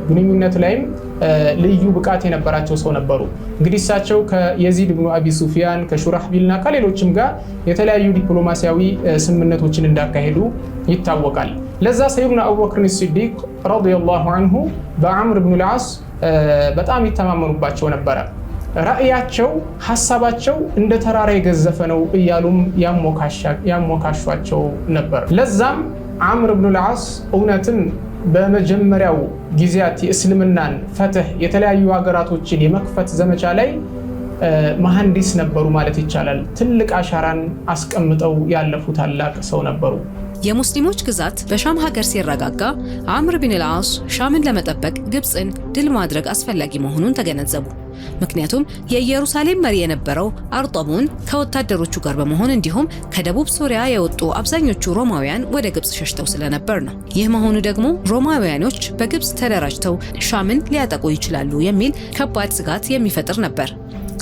ግንኙነት ላይም ልዩ ብቃት የነበራቸው ሰው ነበሩ። እንግዲህ እሳቸው ከየዚድ ብኑ አቢ ሱፊያን ከሹራህቢልና ከሌሎችም ጋር የተለያዩ ዲፕሎማሲያዊ ስምምነቶችን እንዳካሄዱ ይታወቃል። ለዛ ሰይዱና አቡበክር ሲዲቅ ረዲየላሁ ዐንሁ በአምር ብኑ ልዓስ በጣም ይተማመኑባቸው ነበረ። ራእያቸው ሐሳባቸው እንደ ተራራ የገዘፈ ነው እያሉም ያሞካሿቸው ነበር። ለዛም አምር ብኑ ልዓስ እውነትን በመጀመሪያው ጊዜያት የእስልምናን ፈትህ የተለያዩ ሀገራቶችን የመክፈት ዘመቻ ላይ መሐንዲስ ነበሩ ማለት ይቻላል። ትልቅ አሻራን አስቀምጠው ያለፉ ታላቅ ሰው ነበሩ። የሙስሊሞች ግዛት በሻም ሀገር ሲረጋጋ አምር ብን ልዓስ ሻምን ለመጠበቅ ግብፅን ድል ማድረግ አስፈላጊ መሆኑን ተገነዘቡ። ምክንያቱም የኢየሩሳሌም መሪ የነበረው አርጦቡን ከወታደሮቹ ጋር በመሆን እንዲሁም ከደቡብ ሶሪያ የወጡ አብዛኞቹ ሮማውያን ወደ ግብፅ ሸሽተው ስለነበር ነው። ይህ መሆኑ ደግሞ ሮማውያኖች በግብፅ ተደራጅተው ሻምን ሊያጠቁ ይችላሉ የሚል ከባድ ስጋት የሚፈጥር ነበር።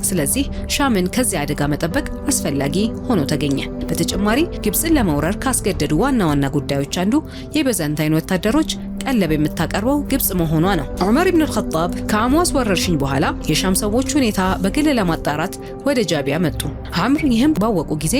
ስለዚህ ሻምን ከዚህ አደጋ መጠበቅ አስፈላጊ ሆኖ ተገኘ። በተጨማሪ ግብፅን ለመውረር ካስገደዱ ዋና ጉዳዮች አንዱ የቢዛንታይን ወታደሮች ቀለብ የምታቀርበው ግብፅ መሆኗ ነው። ዑመር ኢብኑ አልኸጣብ ከአምዋስ ወረርሽኝ በኋላ የሻም ሰዎች ሁኔታ በግል ለማጣራት ወደ ጃቢያ መጡ። አምር ይህም ባወቁ ጊዜ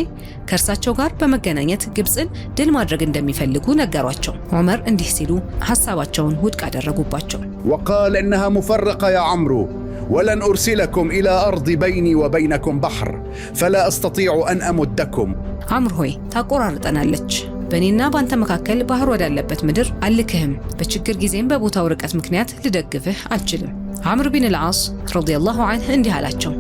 ከእርሳቸው ጋር በመገናኘት ግብፅን ድል ማድረግ እንደሚፈልጉ ነገሯቸው። ዑመር እንዲህ ሲሉ ሐሳባቸውን ውድቅ አደረጉባቸው። وقال إنها مفرقة يا عمرو ولن أرسلكم إلى أرض بيني وبينكم بحر فلا أستطيع أن أمدكم አምር ሆይ ታቆራርጠናለች፣ በእኔና ባንተ መካከል ባህር ወዳለበት ምድር አልክህም፣ በችግር ጊዜም በቦታው ርቀት ምክንያት ልደግፍህ አልችልም። አምር ቢን አልዓስ ረዲየላሁ ዐንሁ እንዲህ አላቸው፣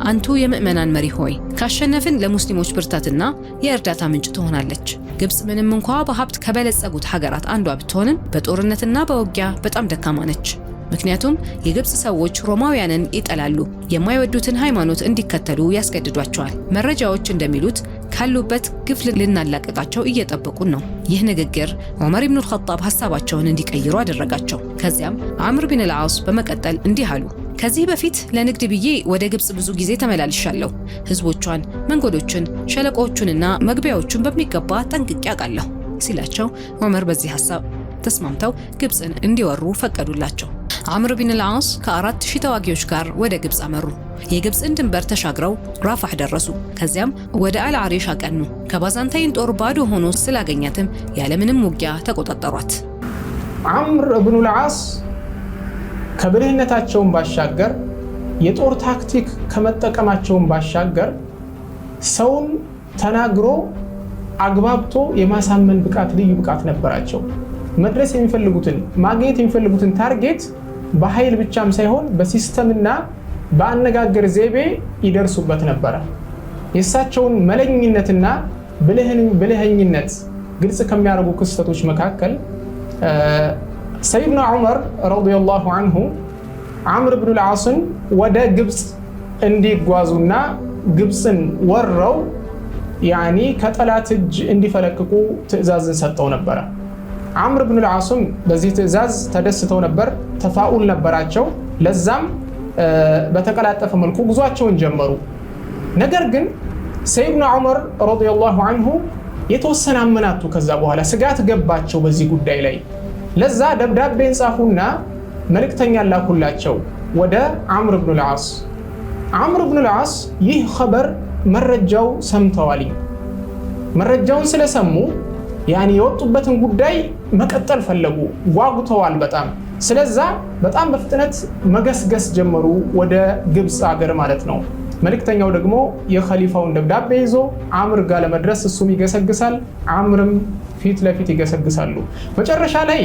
አንቱ የምእመናን መሪ ሆይ ካሸነፍን ለሙስሊሞች ብርታትና የእርዳታ ምንጭ ትሆናለች። ግብፅ ምንም እንኳ በሀብት ከበለጸጉት ሀገራት አንዷ ብትሆንም በጦርነትና በውጊያ በጣም ደካማ ነች። ምክንያቱም የግብፅ ሰዎች ሮማውያንን ይጠላሉ፣ የማይወዱትን ሃይማኖት እንዲከተሉ ያስገድዷቸዋል። መረጃዎች እንደሚሉት ካሉበት ግፍ ልናላቀቃቸው እየጠበቁን ነው። ይህ ንግግር ዑመር ኢብኑ አልኸጣብ ሐሳባቸውን እንዲቀይሩ አደረጋቸው። ከዚያም አምር ቢን አልዓስ በመቀጠል እንዲህ አሉ፣ ከዚህ በፊት ለንግድ ብዬ ወደ ግብፅ ብዙ ጊዜ ተመላልሻለሁ። ህዝቦቿን፣ መንገዶችን፣ ሸለቆዎቹንና መግቢያዎቹን በሚገባ ጠንቅቄ አውቃለሁ ሲላቸው ዑመር በዚህ ሐሳብ ተስማምተው ግብፅን እንዲወሩ ፈቀዱላቸው። አምር ቢን አልዓስ ከ4000 ተዋጊዎች ጋር ወደ ግብፅ አመሩ። የግብፅን ድንበር ተሻግረው ራፋህ ደረሱ። ከዚያም ወደ አልዓሪሽ አቀኑ። ከባዛንታይን ጦር ባዶ ሆኖ ስላገኛትም ያለምንም ውጊያ ተቆጣጠሯት። አምር ኢብኑ አልዓስ ከብልህነታቸውን ባሻገር የጦር ታክቲክ ከመጠቀማቸውን ባሻገር ሰውን ተናግሮ አግባብቶ የማሳመን ብቃት፣ ልዩ ብቃት ነበራቸው። መድረስ የሚፈልጉትን ማግኘት የሚፈልጉትን ታርጌት በኃይል ብቻም ሳይሆን በሲስተምና በአነጋገር ዘይቤ ይደርሱበት ነበር። የእሳቸውን መለኝነትና ብልህኝነት ግልጽ ከሚያደርጉ ክስተቶች መካከል ሰይድና ዑመር ረዲየላሁ ዐንሁ አምር ኢብኑ አልዓስን ወደ ግብፅ እንዲጓዙና ግብፅን ወረው ከጠላት እጅ እንዲፈለቅቁ ትዕዛዝን ሰጠው ነበር። አምር ኢብኑ አልዓስም በዚህ ትዕዛዝ ተደስተው ነበር፣ ተፋኡል ነበራቸው። ለዛም በተቀላጠፈ መልኩ ጉዟቸውን ጀመሩ። ነገር ግን ሰይድና ዑመር ረዲየላሁ ዐንሁ የተወሰነ አመናቱ። ከዛ በኋላ ስጋት ገባቸው በዚህ ጉዳይ ላይ። ለዛ ደብዳቤን ጻፉና መልእክተኛ ላኩላቸው ወደ አምር ኢብኑ አልዓስ። አምር ኢብኑ አልዓስ ይህ ኸበር መረጃው ሰምተዋል። መረጃውን ስለሰሙ የወጡበትን ጉዳይ መቀጠል ፈለጉ፣ ጓጉተዋል በጣም። ስለዛ በጣም በፍጥነት መገስገስ ጀመሩ ወደ ግብፅ ሀገር ማለት ነው። መልእክተኛው ደግሞ የኸሊፋውን ደብዳቤ ይዞ አምር ጋር ለመድረስ እሱም ይገሰግሳል፣ አምርም ፊት ለፊት ይገሰግሳሉ። መጨረሻ ላይ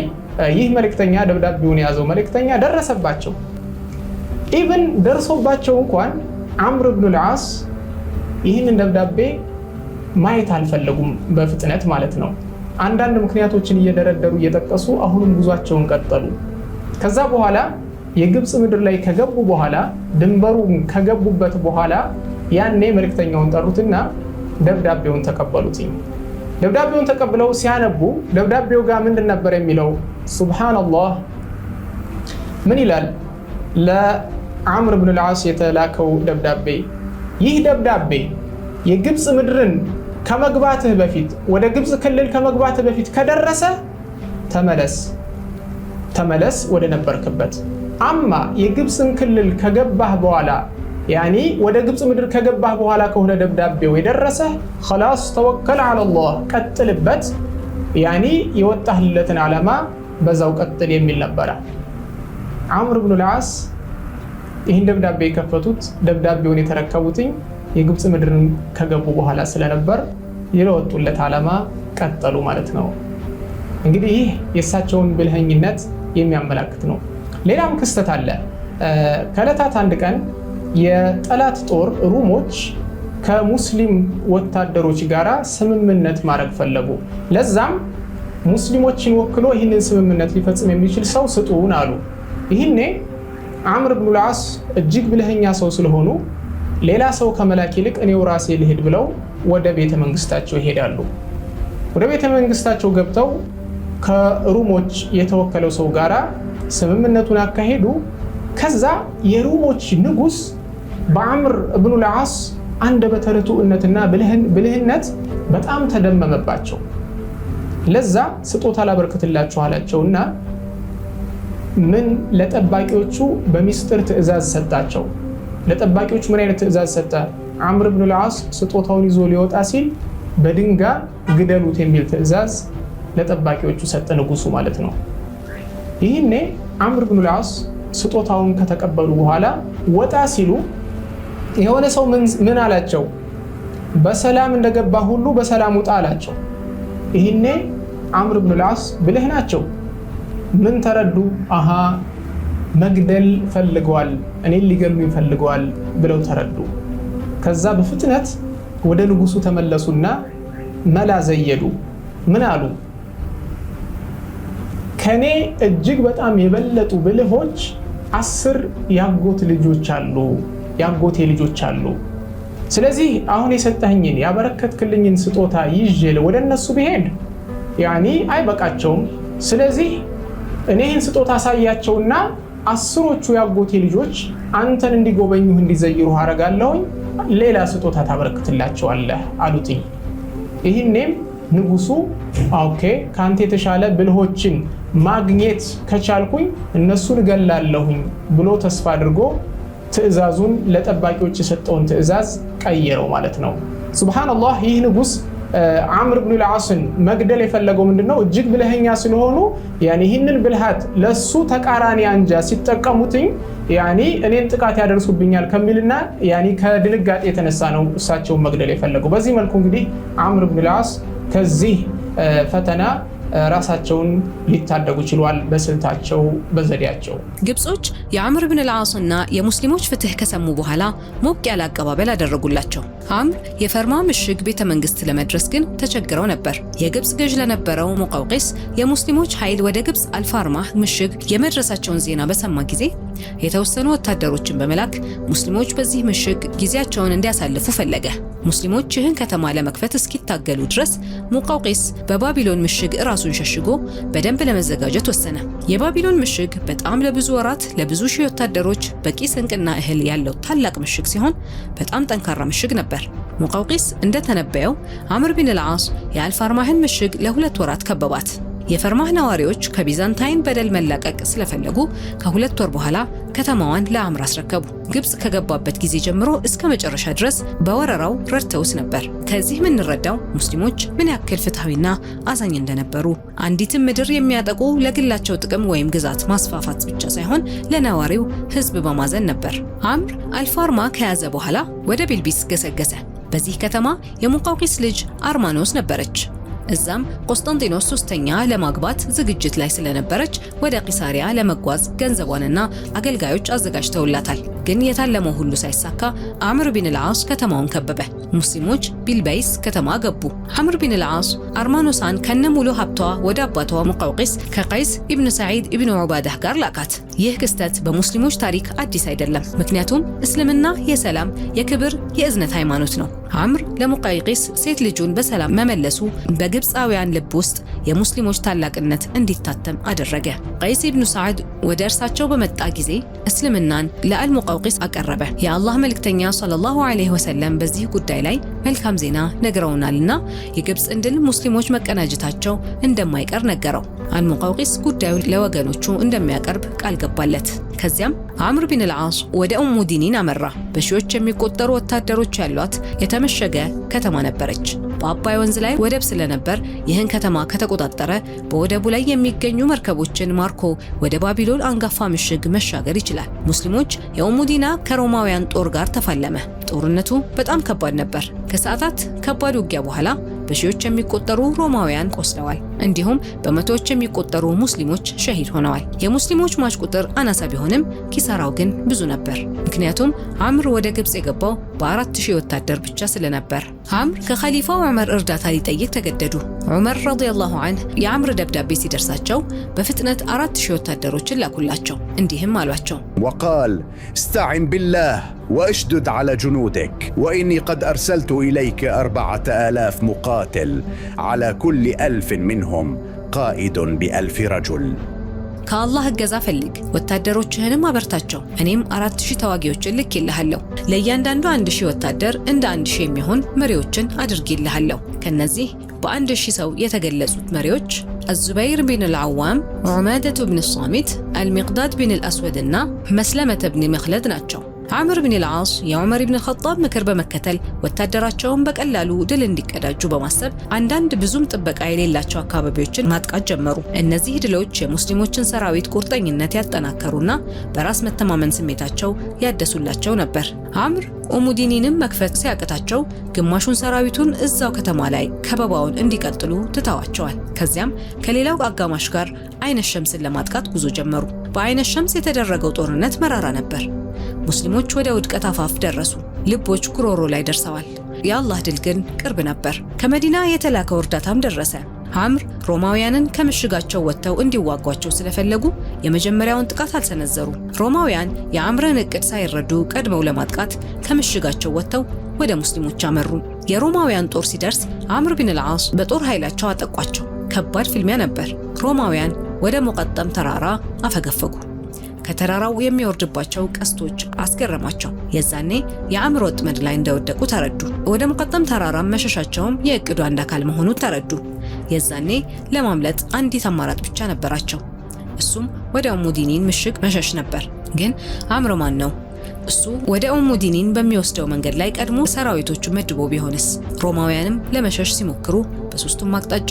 ይህ መልእክተኛ ደብዳቤውን የያዘው መልእክተኛ ደረሰባቸው። ኢቭን ደርሶባቸው እንኳን አምር ኢብኑ አልዓስ ይህንን ደብዳቤ ማየት አልፈለጉም በፍጥነት ማለት ነው። አንዳንድ ምክንያቶችን እየደረደሩ እየጠቀሱ አሁንም ጉዟቸውን ቀጠሉ። ከዛ በኋላ የግብፅ ምድር ላይ ከገቡ በኋላ ድንበሩን ከገቡበት በኋላ ያኔ መልእክተኛውን ጠሩትና ደብዳቤውን ተቀበሉት። ደብዳቤውን ተቀብለው ሲያነቡ ደብዳቤው ጋር ምንድን ነበር የሚለው? ሱብሃንአላህ ምን ይላል? ለአምር ኢብኑ አልዓስ የተላከው ደብዳቤ፣ ይህ ደብዳቤ የግብፅ ምድርን ከመግባትህ በፊት ወደ ግብፅ ክልል ከመግባትህ በፊት ከደረሰ ተመለስ ወደ ነበርክበት። አማ የግብፅን ክልል ከገባህ በኋላ ወደ ግብፅ ምድር ከገባህ በኋላ ከሆነ ደብዳቤው የደረሰህ خلاص ተወከል አለላህ፣ ቀጥልበት፣ የወጣህለትን ዓላማ በዛው ቀጥል የሚል ነበረ። አምር ኢብኑ አልዓስ ይህን ደብዳቤ የከፈቱት ደብዳቤውን የተረከቡትኝ የግብፅ ምድርን ከገቡ በኋላ ስለነበር የወጡለት ዓላማ ቀጠሉ ማለት ነው። እንግዲህ ይህ የእሳቸውን ብልህኝነት የሚያመላክት ነው። ሌላም ክስተት አለ። ከዕለታት አንድ ቀን የጠላት ጦር ሩሞች ከሙስሊም ወታደሮች ጋራ ስምምነት ማድረግ ፈለጉ። ለዛም ሙስሊሞችን ወክሎ ይህንን ስምምነት ሊፈጽም የሚችል ሰው ስጡን አሉ። ይህኔ አምር ኢብኑ አልዓስ እጅግ ብልህኛ ሰው ስለሆኑ ሌላ ሰው ከመላክ ይልቅ እኔው ራሴ ልሄድ ብለው ወደ ቤተ መንግስታቸው ይሄዳሉ። ወደ ቤተ መንግስታቸው ገብተው ከሩሞች የተወከለው ሰው ጋራ ስምምነቱን አካሄዱ። ከዛ የሩሞች ንጉስ በአምር እብኑ ልዓስ አንደበተ ርቱዕነትና ብልህነት በጣም ተደመመባቸው። ለዛ ስጦታ ላበርክትላችሁ አላቸውና ምን ለጠባቂዎቹ በሚስጥር ትእዛዝ ሰጣቸው። ለጠባቂዎቹ ምን አይነት ትእዛዝ ሰጠ? አምር እብኑ ልዓስ ስጦታውን ይዞ ሊወጣ ሲል በድንጋይ ግደሉት የሚል ትእዛዝ ለጠባቂዎቹ ሰጠ፣ ንጉሱ ማለት ነው። ይህኔ አምር እብኑ ልዓስ ስጦታውን ከተቀበሉ በኋላ ወጣ ሲሉ የሆነ ሰው ምን አላቸው? በሰላም እንደገባ ሁሉ በሰላም ውጣ አላቸው። ይህኔ አምር እብኑ ልዓስ ብልህ ናቸው። ምን ተረዱ? አሃ መግደል ፈልገዋል፣ እኔን ሊገሉኝ ፈልገዋል ብለው ተረዱ። ከዛ በፍጥነት ወደ ንጉሱ ተመለሱና መላ ዘየዱ። ምን አሉ? ከኔ እጅግ በጣም የበለጡ ብልሆች 10 ያጎቴ ልጆች አሉ። ስለዚህ አሁን የሰጠኸኝን ያበረከትክልኝን ስጦታ ይዤ ወደ እነሱ ብሄድ ያኒ አይበቃቸውም። ስለዚህ እኔ ይህን ስጦታ አሳያቸውና 10ዎቹ ያጎቴ ልጆች አንተን እንዲጎበኙህ እንዲዘይሩህ አረጋለሁኝ፣ ሌላ ስጦታ ታበረክትላቸዋለህ አሉትኝ። ይህኔም ንጉሱ ኦኬ ካንተ የተሻለ ብልሆችን ማግኘት ከቻልኩኝ እነሱን እገላለሁኝ ብሎ ተስፋ አድርጎ ትእዛዙን ለጠባቂዎች የሰጠውን ትእዛዝ ቀየረው ማለት ነው። ሱብሃንአላህ። ይህ ንጉስ አምር እብኑ ልዓስን መግደል የፈለገው ምንድነው? እጅግ ብልህኛ ስለሆኑ ይህንን ብልሃት ለሱ ተቃራኒ አንጃ ሲጠቀሙትኝ እኔን ጥቃት ያደርሱብኛል ከሚልና ከድንጋጤ የተነሳ ነው እሳቸውን መግደል የፈለገው። በዚህ መልኩ እንግዲህ አምር እብኑ ልዓስ ከዚህ ፈተና ራሳቸውን ሊታደጉ ችሏል፣ በስልታቸው በዘዴያቸው። ግብጾች የአምር እብን ልዓስና የሙስሊሞች ፍትህ ከሰሙ በኋላ ሞቅ ያለ አቀባበል አደረጉላቸው። አምር የፈርማ ምሽግ ቤተ መንግስት ለመድረስ ግን ተቸግረው ነበር። የግብጽ ገዥ ለነበረው ሙቀውቂስ የሙስሊሞች ኃይል ወደ ግብጽ አልፋርማህ ምሽግ የመድረሳቸውን ዜና በሰማ ጊዜ የተወሰኑ ወታደሮችን በመላክ ሙስሊሞች በዚህ ምሽግ ጊዜያቸውን እንዲያሳልፉ ፈለገ። ሙስሊሞች ይህን ከተማ ለመክፈት እስኪታገሉ ድረስ ሙቀውቂስ በባቢሎን ምሽግ ራሱን ሸሽጎ በደንብ ለመዘጋጀት ወሰነ። የባቢሎን ምሽግ በጣም ለብዙ ወራት ለብዙ ሺህ ወታደሮች በቂ ስንቅና እህል ያለው ታላቅ ምሽግ ሲሆን በጣም ጠንካራ ምሽግ ነበር። ሙቀውቂስ እንደተነበየው አምር ቢን ልዓስ የአልፋርማህን ምሽግ ለ2 ወራት ከበባት። የፈርማህ ነዋሪዎች ከቢዛንታይን በደል መላቀቅ ስለፈለጉ ከ2 ወር በኋላ ከተማዋን ለአምር አስረከቡ። ግብጽ ከገባበት ጊዜ ጀምሮ እስከ መጨረሻ ድረስ በወረራው ረድተውስ ነበር። ከዚህ የምንረዳው ሙስሊሞች ምን ያክል ፍትሃዊና አዛኝ እንደነበሩ፣ አንዲትን ምድር የሚያጠቁ ለግላቸው ጥቅም ወይም ግዛት ማስፋፋት ብቻ ሳይሆን ለነዋሪው ህዝብ በማዘን ነበር። አምር አልፋርማ ከያዘ በኋላ ወደ ቢልቢስ ገሰገሰ። በዚህ ከተማ የሙቀውቂስ ልጅ አርማኖስ ነበረች። እዛም ቆስጠንጢኖስ 3ኛ ለማግባት ዝግጅት ላይ ስለነበረች ወደ ቂሳሪያ ለመጓዝ ገንዘቧንና አገልጋዮች አዘጋጅተውላታል። ግን የታለመው ሁሉ ሳይሳካ አምር ቢን ልዓስ ከተማውን ከበበ። ሙስሊሞች ቢልበይስ ከተማ ገቡ። አምር ቢን ልዓስ አርማኖሳን ከነሙሉ ሀብቷ ወደ አባቷ ሙቀውቂስ ከቀይስ ኢብኑ ሰዒድ ኢብኑ ዑባዳህ ጋር ላካት። ይህ ክስተት በሙስሊሞች ታሪክ አዲስ አይደለም። ምክንያቱም እስልምና የሰላም፣ የክብር፣ የእዝነት ሃይማኖት ነው። አምር ለሙቀውቂስ ሴት ልጁን በሰላም መመለሱ በግብፃውያን ልብ ውስጥ የሙስሊሞች ታላቅነት እንዲታተም አደረገ። ቀይስ ኢብኑ ሰዓድ ወደ እርሳቸው በመጣ ጊዜ እስልምናን ለአልሙቀውቂስ አቀረበ። የአላህ መልእክተኛ ሰለላሁ ዐለይሂ ወሰለም በዚህ ጉዳይ ላይ መልካም ዜና ነግረውናልና የግብፅን ድል ሙስሊሞች መቀናጀታቸው እንደማይቀር ነገረው። አልሙቀውቂስ ጉዳዩን ለወገኖቹ እንደሚያቀርብ ቃል ገባለት። ከዚያም አምር ቢን ልዓስ ወደ ኡሙ ዲኒን አመራ። በሺዎች የሚቆጠሩ ወታደሮች ያሏት የተመሸገ ከተማ ነበረች። በአባይ ወንዝ ላይ ወደብ ስለነበር ይህን ከተማ ከተቆጣጠረ በወደቡ ላይ የሚገኙ መርከቦችን ማርኮ ወደ ባቢሎን አንጋፋ ምሽግ መሻገር ይችላል። ሙስሊሞች የኡሙ ዲና ከሮማውያን ጦር ጋር ተፋለመ። ጦርነቱ በጣም ከባድ ነበር። ከሰዓታት ከባድ ውጊያ በኋላ በሺዎች የሚቆጠሩ ሮማውያን ቆስለዋል። እንዲሁም በመቶዎች የሚቆጠሩ ሙስሊሞች ሸሂድ ሆነዋል። የሙስሊሞች ሟች ቁጥር አናሳ ቢሆንም ኪሳራው ግን ብዙ ነበር። ምክንያቱም አምር ወደ ግብጽ የገባው በ4000 ወታደር ብቻ ስለነበር። አምር ከኸሊፋው ዑመር እርዳታ ሊጠይቅ ተገደዱ። ዑመር ረዲየላሁ ዐንሁ የአምር ደብዳቤ ሲደርሳቸው በፍጥነት 4000 ወታደሮችን ላኩላቸው። እንዲህም አሏቸው፣ وقال استعن بالله واشدد على جنودك وإني قد أرسلت إليك 4000 مقاتل على كل 1000 منهم قائد ب1000 رجل ከአላህ እገዛ ፈልግ፣ ወታደሮችህንም አበርታቸው። እኔም 4000 ተዋጊዎችን ልኬልሃለሁ። ለእያንዳንዱ 1000 ወታደር እንደ 1000 የሚሆን መሪዎችን አድርጌልሃለሁ። ከነዚህ በ1000 ሰው የተገለጹት መሪዎች አዙበይር ቢን አልዓዋም፣ ዑማደቱ ብን ሳሚት፣ አልሚቅዳድ ቢን አልአስወድ እና መስለመተ ብን መኽለድ ናቸው። ዓምር ብን አልዓስ የዑመር ብን ኸጣብ ምክር በመከተል ወታደራቸውን በቀላሉ ድል እንዲቀዳጁ በማሰብ አንዳንድ ብዙም ጥበቃ የሌላቸው አካባቢዎችን ማጥቃት ጀመሩ። እነዚህ ድሎች የሙስሊሞችን ሰራዊት ቁርጠኝነት ያጠናከሩና በራስ መተማመን ስሜታቸው ያደሱላቸው ነበር። ዓምር ኡሙዲኒንም መክፈት ሲያቅታቸው ግማሹን ሰራዊቱን እዛው ከተማ ላይ ከበባውን እንዲቀጥሉ ትተዋቸዋል። ከዚያም ከሌላው አጋማሽ ጋር አይነ ሸምስን ለማጥቃት ጉዞ ጀመሩ። በአይነ ሸምስ የተደረገው ጦርነት መራራ ነበር። ሙስሊሞች ወደ ውድቀት አፋፍ ደረሱ። ልቦች ጉሮሮ ላይ ደርሰዋል። የአላህ ድል ግን ቅርብ ነበር። ከመዲና የተላከው እርዳታም ደረሰ። ዓምር ሮማውያንን ከምሽጋቸው ወጥተው እንዲዋጓቸው ስለፈለጉ የመጀመሪያውን ጥቃት አልሰነዘሩ። ሮማውያን የዓምርን እቅድ ሳይረዱ ቀድመው ለማጥቃት ከምሽጋቸው ወጥተው ወደ ሙስሊሞች አመሩ። የሮማውያን ጦር ሲደርስ ዓምር ቢን አልዓስ በጦር ኃይላቸው አጠቋቸው። ከባድ ፍልሚያ ነበር። ሮማውያን ወደ ሙቀጠም ተራራ አፈገፈጉ። ከተራራው የሚወርድባቸው ቀስቶች አስገረማቸው። የዛኔ የዓምር ወጥመድ ላይ እንደወደቁ ተረዱ። ወደ ሙቀጠም ተራራ መሸሻቸውም የእቅዱ አንድ አካል መሆኑ ተረዱ። የዛኔ ለማምለጥ አንዲት አማራጭ ብቻ ነበራቸው። እሱም ወደ ኡሙዲኒን ምሽግ መሸሽ ነበር። ግን ዓምር ማን ነው? እሱ ወደ ኡሙዲኒን በሚወስደው መንገድ ላይ ቀድሞ ሰራዊቶቹ መድቦ ቢሆንስ? ሮማውያንም ለመሸሽ ሲሞክሩ በሶስቱም አቅጣጫ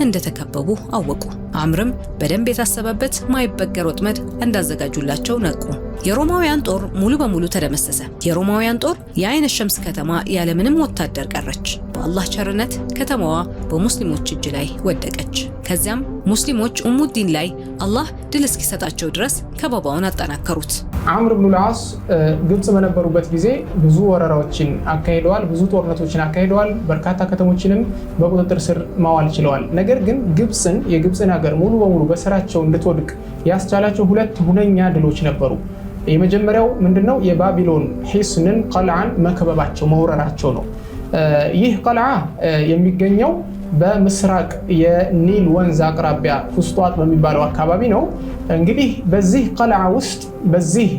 እንደተከበቡ አወቁ። ዓምርም በደንብ የታሰበበት ማይበገር ወጥመድ እንዳዘጋጁላቸው ነቁ። የሮማውያን ጦር ሙሉ በሙሉ ተደመሰሰ። የሮማውያን ጦር የአይነ ሸምስ ከተማ ያለምንም ወታደር ቀረች። በአላህ ቸርነት ከተማዋ በሙስሊሞች እጅ ላይ ወደቀች። ከዚያም ሙስሊሞች ኡሙዲን ላይ አላህ ድል እስኪሰጣቸው ድረስ ከበባውን አጠናከሩት። ዓምር ብን አልዓስ ግብጽ በነበሩበት ጊዜ ብዙ ወረራዎችን አካሂደዋል፣ ብዙ ጦርነቶችን አካሂደዋል። በርካታ ከተሞችንም በቁጥጥር ስር ማዋል ችለዋል። ነገር ግን የግብጽን ሀገር ሙሉ በሙሉ በስራቸው እንድትወድቅ ያስቻላቸው ሁለት ሁነኛ ድሎች ነበሩ። የመጀመሪያው ምንድነው? የባቢሎን ሒስንን ቀልዓን መከበባቸው፣ መውረራቸው ነው። ይህ ቀልዓ የሚገኘው በምስራቅ የኒል ወንዝ አቅራቢያ ፉስጧጥ በሚባለው አካባቢ ነው። እንግዲህ በዚህ ቀልዓ ውስጥ በዚህ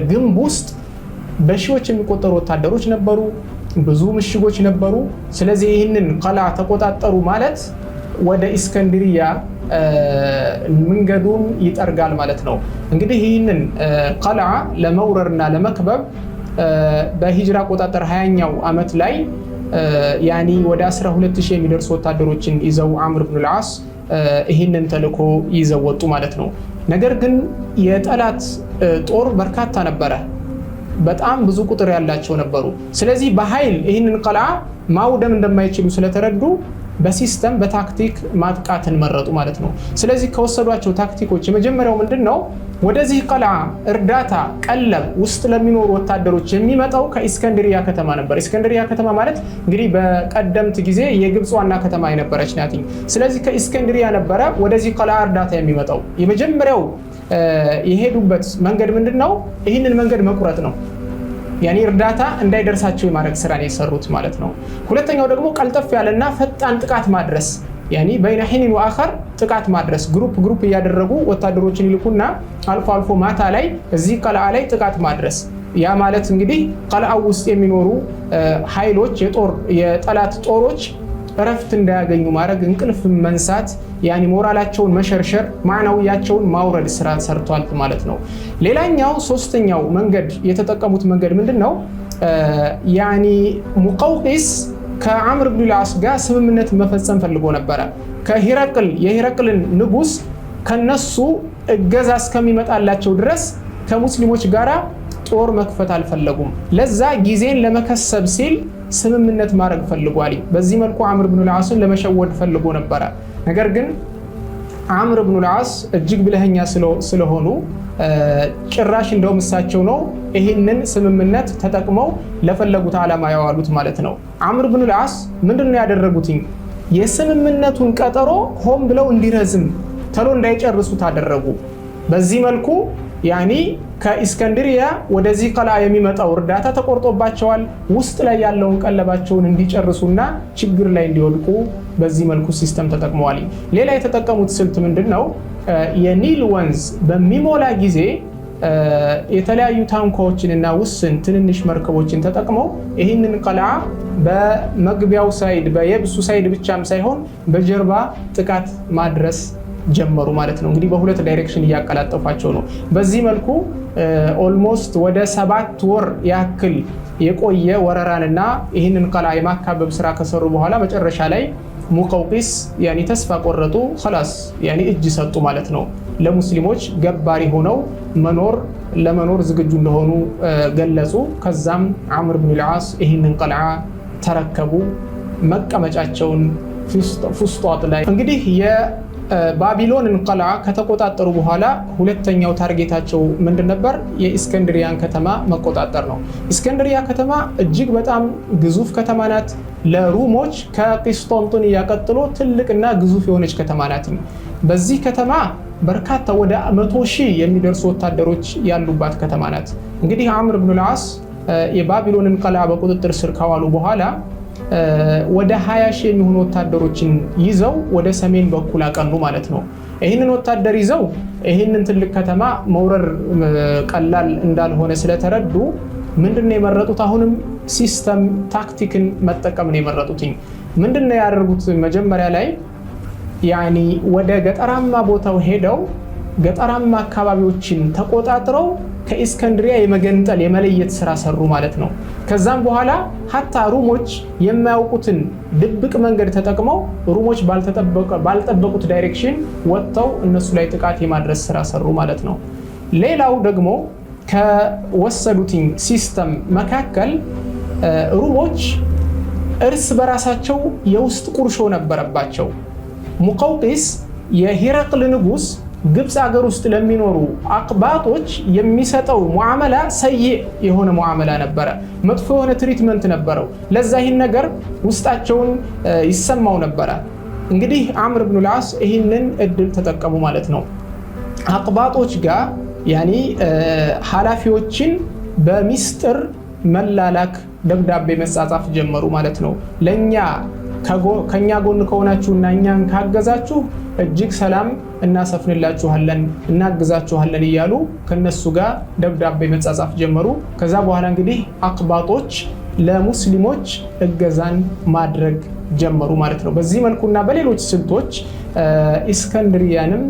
ግንብ ውስጥ በሺዎች የሚቆጠሩ ወታደሮች ነበሩ፣ ብዙ ምሽጎች ነበሩ። ስለዚህ ይህንን ቀልዓ ተቆጣጠሩ ማለት ወደ ኢስከንድሪያ መንገዱን ይጠርጋል ማለት ነው። እንግዲህ ይህንን ቀልዓ ለመውረርና ለመክበብ በሂጅራ አቆጣጠር 20ኛው ዓመት ላይ ያኒ ወደ 12000 የሚደርሱ ወታደሮችን ይዘው ዓምር ብን አልዓስ ይህንን ተልዕኮ ይዘው ወጡ ማለት ነው። ነገር ግን የጠላት ጦር በርካታ ነበረ፣ በጣም ብዙ ቁጥር ያላቸው ነበሩ። ስለዚህ በኃይል ይህንን ቀልዓ ማውደም እንደማይችሉ ስለተረዱ በሲስተም በታክቲክ ማጥቃትን መረጡ ማለት ነው። ስለዚህ ከወሰዷቸው ታክቲኮች የመጀመሪያው ምንድነው? ወደዚህ ቀልዓ እርዳታ ቀለብ ውስጥ ለሚኖሩ ወታደሮች የሚመጣው ከኢስከንድሪያ ከተማ ነበር። ኢስከንድሪያ ከተማ ማለት እንግዲህ በቀደምት ጊዜ የግብጽ ዋና ከተማ የነበረች ናት። ስለዚህ ከኢስከንድሪያ ነበረ ወደዚህ ቀልዓ እርዳታ የሚመጣው። የመጀመሪያው የሄዱበት መንገድ ምንድነው? ይህንን መንገድ መቁረጥ ነው። ያኔ እርዳታ እንዳይደርሳቸው የማድረግ ስራ ነው የሰሩት ማለት ነው። ሁለተኛው ደግሞ ቀልጠፍ ያለና ፈጣን ጥቃት ማድረስ፣ ያኔ በይነ ሒኒን ወአኸር ጥቃት ማድረስ፣ ግሩፕ እያደረጉ ወታደሮችን ይልኩና አልፎ አልፎ ማታ ላይ እዚህ ቀልዓ ላይ ጥቃት ማድረስ። ያ ማለት እንግዲህ ቀልዓው ውስጥ የሚኖሩ ኃይሎች የጠላት ጦሮች እረፍት እንዳያገኙ ማድረግ፣ እንቅልፍ መንሳት፣ ያኒ ሞራላቸውን መሸርሸር፣ ማዕናዊያቸውን ማውረድ ስራ ሰርቷል ማለት ነው። ሌላኛው ሶስተኛው መንገድ የተጠቀሙት መንገድ ምንድነው? ያኒ ሙቀውቂስ ከዓምር ብን አልዓስ ጋር ስምምነት መፈጸም ፈልጎ ነበረ። የሂረቅልን ንጉስ ከነሱ እገዛ እስከሚመጣላቸው ድረስ ከሙስሊሞች ጋራ ጦር መክፈት አልፈለጉም። ለዛ ጊዜን ለመከሰብ ሲል ስምምነት ማድረግ ፈልጓል። በዚህ መልኩ ዓምር ብን አልዓስን ለመሸወድ ፈልጎ ነበረ። ነገር ግን ዓምር ብን አልዓስ እጅግ ብልህኛ ስለሆኑ ጭራሽ እንደውም እሳቸው ነው ይህንን ስምምነት ተጠቅመው ለፈለጉት ዓላማ ያዋሉት ማለት ነው። ዓምር ብን አልዓስ ምንድነው ያደረጉት? የስምምነቱን ቀጠሮ ሆን ብለው እንዲረዝም ተሎ እንዳይጨርሱት አደረጉ። በዚህ መልኩ ያኒ ከኢስከንድሪያ ወደዚህ ቀላ የሚመጣው እርዳታ ተቆርጦባቸዋል። ውስጥ ላይ ያለውን ቀለባቸውን እንዲጨርሱና ችግር ላይ እንዲወድቁ በዚህ መልኩ ሲስተም ተጠቅመዋል። ሌላ የተጠቀሙት ስልት ምንድነው? የኒል ወንዝ በሚሞላ ጊዜ የተለያዩ ታንኳዎችንና ውስን ትንንሽ መርከቦችን ተጠቅመው ይህንን ቀላ በመግቢያው ሳይድ በየብሱ ሳይድ ብቻም ሳይሆን በጀርባ ጥቃት ማድረስ ጀመሩ ማለት ነው። እንግዲህ በሁለት ዳይሬክሽን እያቀላጠፏቸው ነው። በዚህ መልኩ ኦልሞስት ወደ 7 ወር ያክል የቆየ ወረራንና ይህንን ቀላ የማካበብ ስራ ከሰሩ በኋላ መጨረሻ ላይ ሙቀውቂስ ያኒ ተስፋ ቆረጡ። خلاص ያኒ እጅ ሰጡ ማለት ነው። ለሙስሊሞች ገባሪ ሆነው ለመኖር ዝግጁ እንደሆኑ ገለጹ። ከዛም ዐምር ብን አልዓስ ይህንን ቀልዓ ተረከቡ፣ መቀመጫቸውን ፉስጧጥ ላይ። እንግዲህ የባቢሎንን ቀልዓ ከተቆጣጠሩ በኋላ ሁለተኛው ታርጌታቸው ምንድን ነበር? የኢስከንድሪያን ከተማ መቆጣጠር ነው። ኢስከንድሪያ ከተማ እጅግ በጣም ግዙፍ ከተማ ናት። ለሩሞች ከቂስጦንጥንያ ቀጥሎ ትልቅና ግዙፍ የሆነች ከተማ ናት። በዚህ ከተማ በርካታ ወደ 100,000 የሚደርሱ ወታደሮች ያሉባት ከተማ ናት። እንግዲህ ዐምር ብን አልዓስ የባቢሎንን ቀልዓ በቁጥጥር ስር ካዋሉ በኋላ ወደ 20,000 የሚሆኑ ወታደሮችን ይዘው ወደ ሰሜን በኩል አቀኑ ማለት ነው። ይህንን ወታደር ይዘው ይህንን ትልቅ ከተማ መውረር ቀላል እንዳልሆነ ስለተረዱ ምንድነው የመረጡት? አሁንም ሲስተም ታክቲክን መጠቀም ነው የመረጡት። ምንድነው ያደርጉት? መጀመሪያ ላይ ያኒ ወደ ገጠራማ ቦታው ሄደው ገጠራማ አካባቢዎችን ተቆጣጥረው ከኢስከንድሪያ የመገንጠል የመለየት ስራ ሰሩ ማለት ነው። ከዛም በኋላ ሀታ ሩሞች የማያውቁትን ድብቅ መንገድ ተጠቅመው ሩሞች ባልጠበቁት ዳይሬክሽን ወጥተው እነሱ ላይ ጥቃት የማድረስ ስራ ሰሩ ማለት ነው። ሌላው ደግሞ ከወሰዱትኝ ሲስተም መካከል ሩሞች እርስ በራሳቸው የውስጥ ቁርሾ ነበረባቸው። ሙቀውቂስ የሂረቅል ንጉስ ግብፅ ሀገር ውስጥ ለሚኖሩ አቅባጦች የሚሰጠው ሙዓመላ ሰይእ የሆነ ሙዓመላ ነበረ፣ መጥፎ የሆነ ትሪትመንት ነበረው። ለዛ ይህን ነገር ውስጣቸውን ይሰማው ነበረ። እንግዲህ ዐምር ብን አልዓስ ይህንን እድል ተጠቀሙ ማለት ነው። አቅባጦች ጋር ያኒ ኃላፊዎችን በሚስጥር መላላክ ደብዳቤ መጻጻፍ ጀመሩ ማለት ነው። ከኛ ጎን ከሆናችሁና እኛን ካገዛችሁ እጅግ ሰላም እናሰፍንላችኋለን፣ እናግዛችኋለን እያሉ ከነሱ ጋር ደብዳቤ መጻጻፍ ጀመሩ። ከዛ በኋላ እንግዲህ አቅባጦች ለሙስሊሞች እገዛን ማድረግ ጀመሩ ማለት ነው። በዚህ መልኩና በሌሎች ስልቶች ኢስከንድሪያንም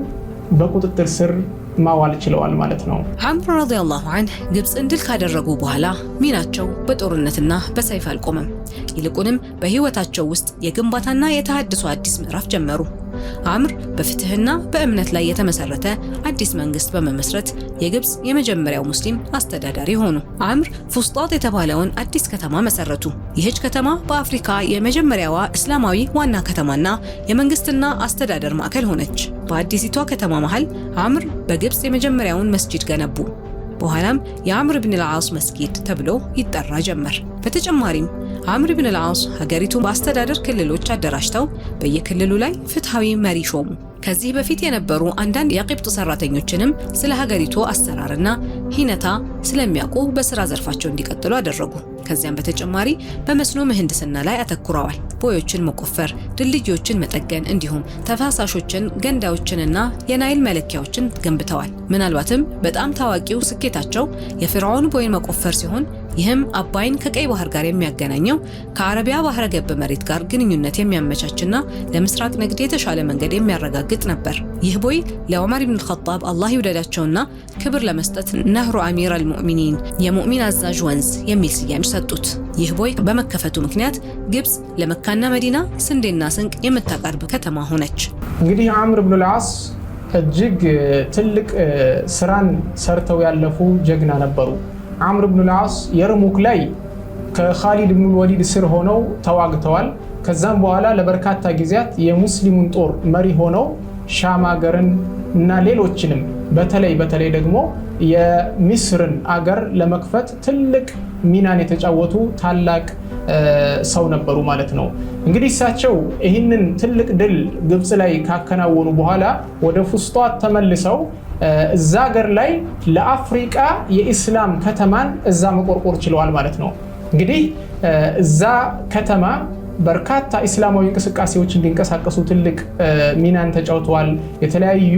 በቁጥጥር ስር ማዋል ችለዋል ማለት ነው። ዐምር ረዲየላሁ ዐንሁ ግብፅን ድል ካደረጉ በኋላ ሚናቸው በጦርነትና በሰይፍ አልቆመም። ይልቁንም በህይወታቸው ውስጥ የግንባታና የተሃድሶ አዲስ ምዕራፍ ጀመሩ። ዐምር በፍትህና በእምነት ላይ የተመሰረተ አዲስ መንግስት በመመስረት የግብፅ የመጀመሪያው ሙስሊም አስተዳዳሪ ሆኑ። ዐምር ፉስጣጥ የተባለውን አዲስ ከተማ መሰረቱ። ይህች ከተማ በአፍሪካ የመጀመሪያዋ እስላማዊ ዋና ከተማና የመንግስትና አስተዳደር ማዕከል ሆነች። በአዲሲቷ ከተማ መሃል ዐምር በግብፅ የመጀመሪያውን መስጂድ ገነቡ። በኋላም የዐምር ብን አልዓስ መስጊድ ተብሎ ይጠራ ጀመር። በተጨማሪም ዐምር ብን አልዓስ ሀገሪቱን በአስተዳደር ክልሎች አደራጅተው በየክልሉ ላይ ፍትሃዊ መሪ ሾሙ። ከዚህ በፊት የነበሩ አንዳንድ የቂብጥ ሰራተኞችንም ስለ ሀገሪቱ አሰራርና ሂነታ ስለሚያውቁ በስራ ዘርፋቸው እንዲቀጥሉ አደረጉ። ከዚያም በተጨማሪ በመስኖ ምህንድስና ላይ አተኩረዋል። ቦዮችን መቆፈር፣ ድልድዮችን መጠገን እንዲሁም ተፋሳሾችን፣ ገንዳዎችንና የናይል መለኪያዎችን ገንብተዋል። ምናልባትም በጣም ታዋቂው ስኬታቸው የፍርዓውን ቦይን መቆፈር ሲሆን ይህም አባይን ከቀይ ባህር ጋር የሚያገናኘው ከአረቢያ ባህረ ገብ መሬት ጋር ግንኙነት የሚያመቻችና ለምስራቅ ንግድ የተሻለ መንገድ የሚያረጋግጥ ነበር። ይህ ቦይ ለዑመር ኢብኑ አልኸጣብ አላህ ይውደዳቸውና ክብር ለመስጠት ነህሩ አሚር አልሙእሚኒን የሙእሚን አዛዥ ወንዝ የሚል ስያሜ ሰጡት። ይህ ቦይ በመከፈቱ ምክንያት ግብፅ ለመካና መዲና ስንዴና ስንቅ የምታቀርብ ከተማ ሆነች። እንግዲህ ዐምር ብን አልዓስ እጅግ ትልቅ ስራን ሰርተው ያለፉ ጀግና ነበሩ። ዐምር ብን አልዓስ የርሙክ ላይ ከኻሊድ ብን ወሊድ ስር ሆነው ተዋግተዋል። ከዛም በኋላ ለበርካታ ጊዜያት የሙስሊሙን ጦር መሪ ሆነው ሻም ሀገርን እና ሌሎችንም በተለይ ደግሞ የሚስርን አገር ለመክፈት ትልቅ ሚናን የተጫወቱ ታላቅ ሰው ነበሩ ማለት ነው። እንግዲህ እሳቸው ይህንን ትልቅ ድል ግብፅ ላይ ካከናወኑ በኋላ ወደ ፉስጧት ተመልሰው እዛ ሀገር ላይ ለአፍሪቃ የኢስላም ከተማን እዛ መቆርቆር ችለዋል ማለት ነው። እንግዲህ እዛ ከተማ በርካታ ኢስላማዊ እንቅስቃሴዎች እንዲንቀሳቀሱ ትልቅ ሚናን ተጫውተዋል። የተለያዩ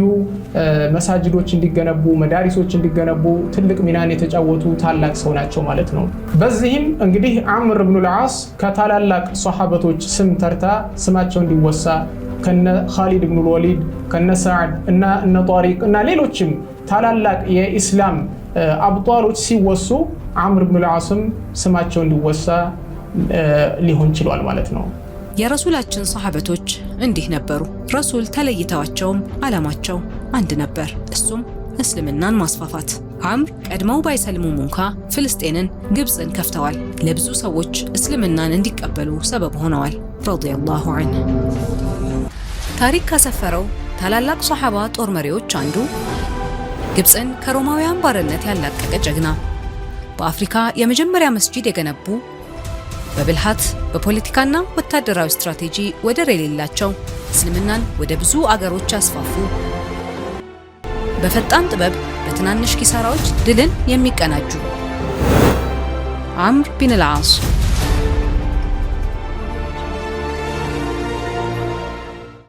መሳጅዶች እንዲገነቡ፣ መዳሪሶች እንዲገነቡ ትልቅ ሚናን የተጫወቱ ታላቅ ሰው ናቸው ማለት ነው። በዚህም እንግዲህ ዐምር ብኑ ልዓስ ከታላላቅ ሷሐበቶች ስም ተርታ ስማቸው እንዲወሳ ከነ ኻሊድ ብኑ ልወሊድ ከነ ሰዓድ እና እነ ጣሪቅ እና ሌሎችም ታላላቅ የኢስላም አብጧሎች ሲወሱ ዐምር ብኑ ልዓስም ስማቸው እንዲወሳ ሊሆን ችሏል ማለት ነው። የረሱላችን ሷሐበቶች እንዲህ ነበሩ። ረሱል ተለይተዋቸውም ዓላማቸው አንድ ነበር፣ እሱም እስልምናን ማስፋፋት። ዐምር ቀድመው ባይሰልሙም እንኳ ፍልስጤንን፣ ግብፅን ከፍተዋል። ለብዙ ሰዎች እስልምናን እንዲቀበሉ ሰበብ ሆነዋል። ረዲየላሁ ዐንሁ። ታሪክ ካሰፈረው ታላላቅ ሷሐባ ጦር መሪዎች አንዱ ግብፅን ከሮማውያን ባርነት ያላቀቀ ጀግና፣ በአፍሪካ የመጀመሪያ መስጂድ የገነቡ፣ በብልሃት በፖለቲካና ወታደራዊ ስትራቴጂ ወደር የሌላቸው፣ እስልምናን ወደ ብዙ አገሮች ያስፋፉ፣ በፈጣን ጥበብ በትናንሽ ኪሳራዎች ድልን የሚቀናጁ ዐምር ቢን አልዓስ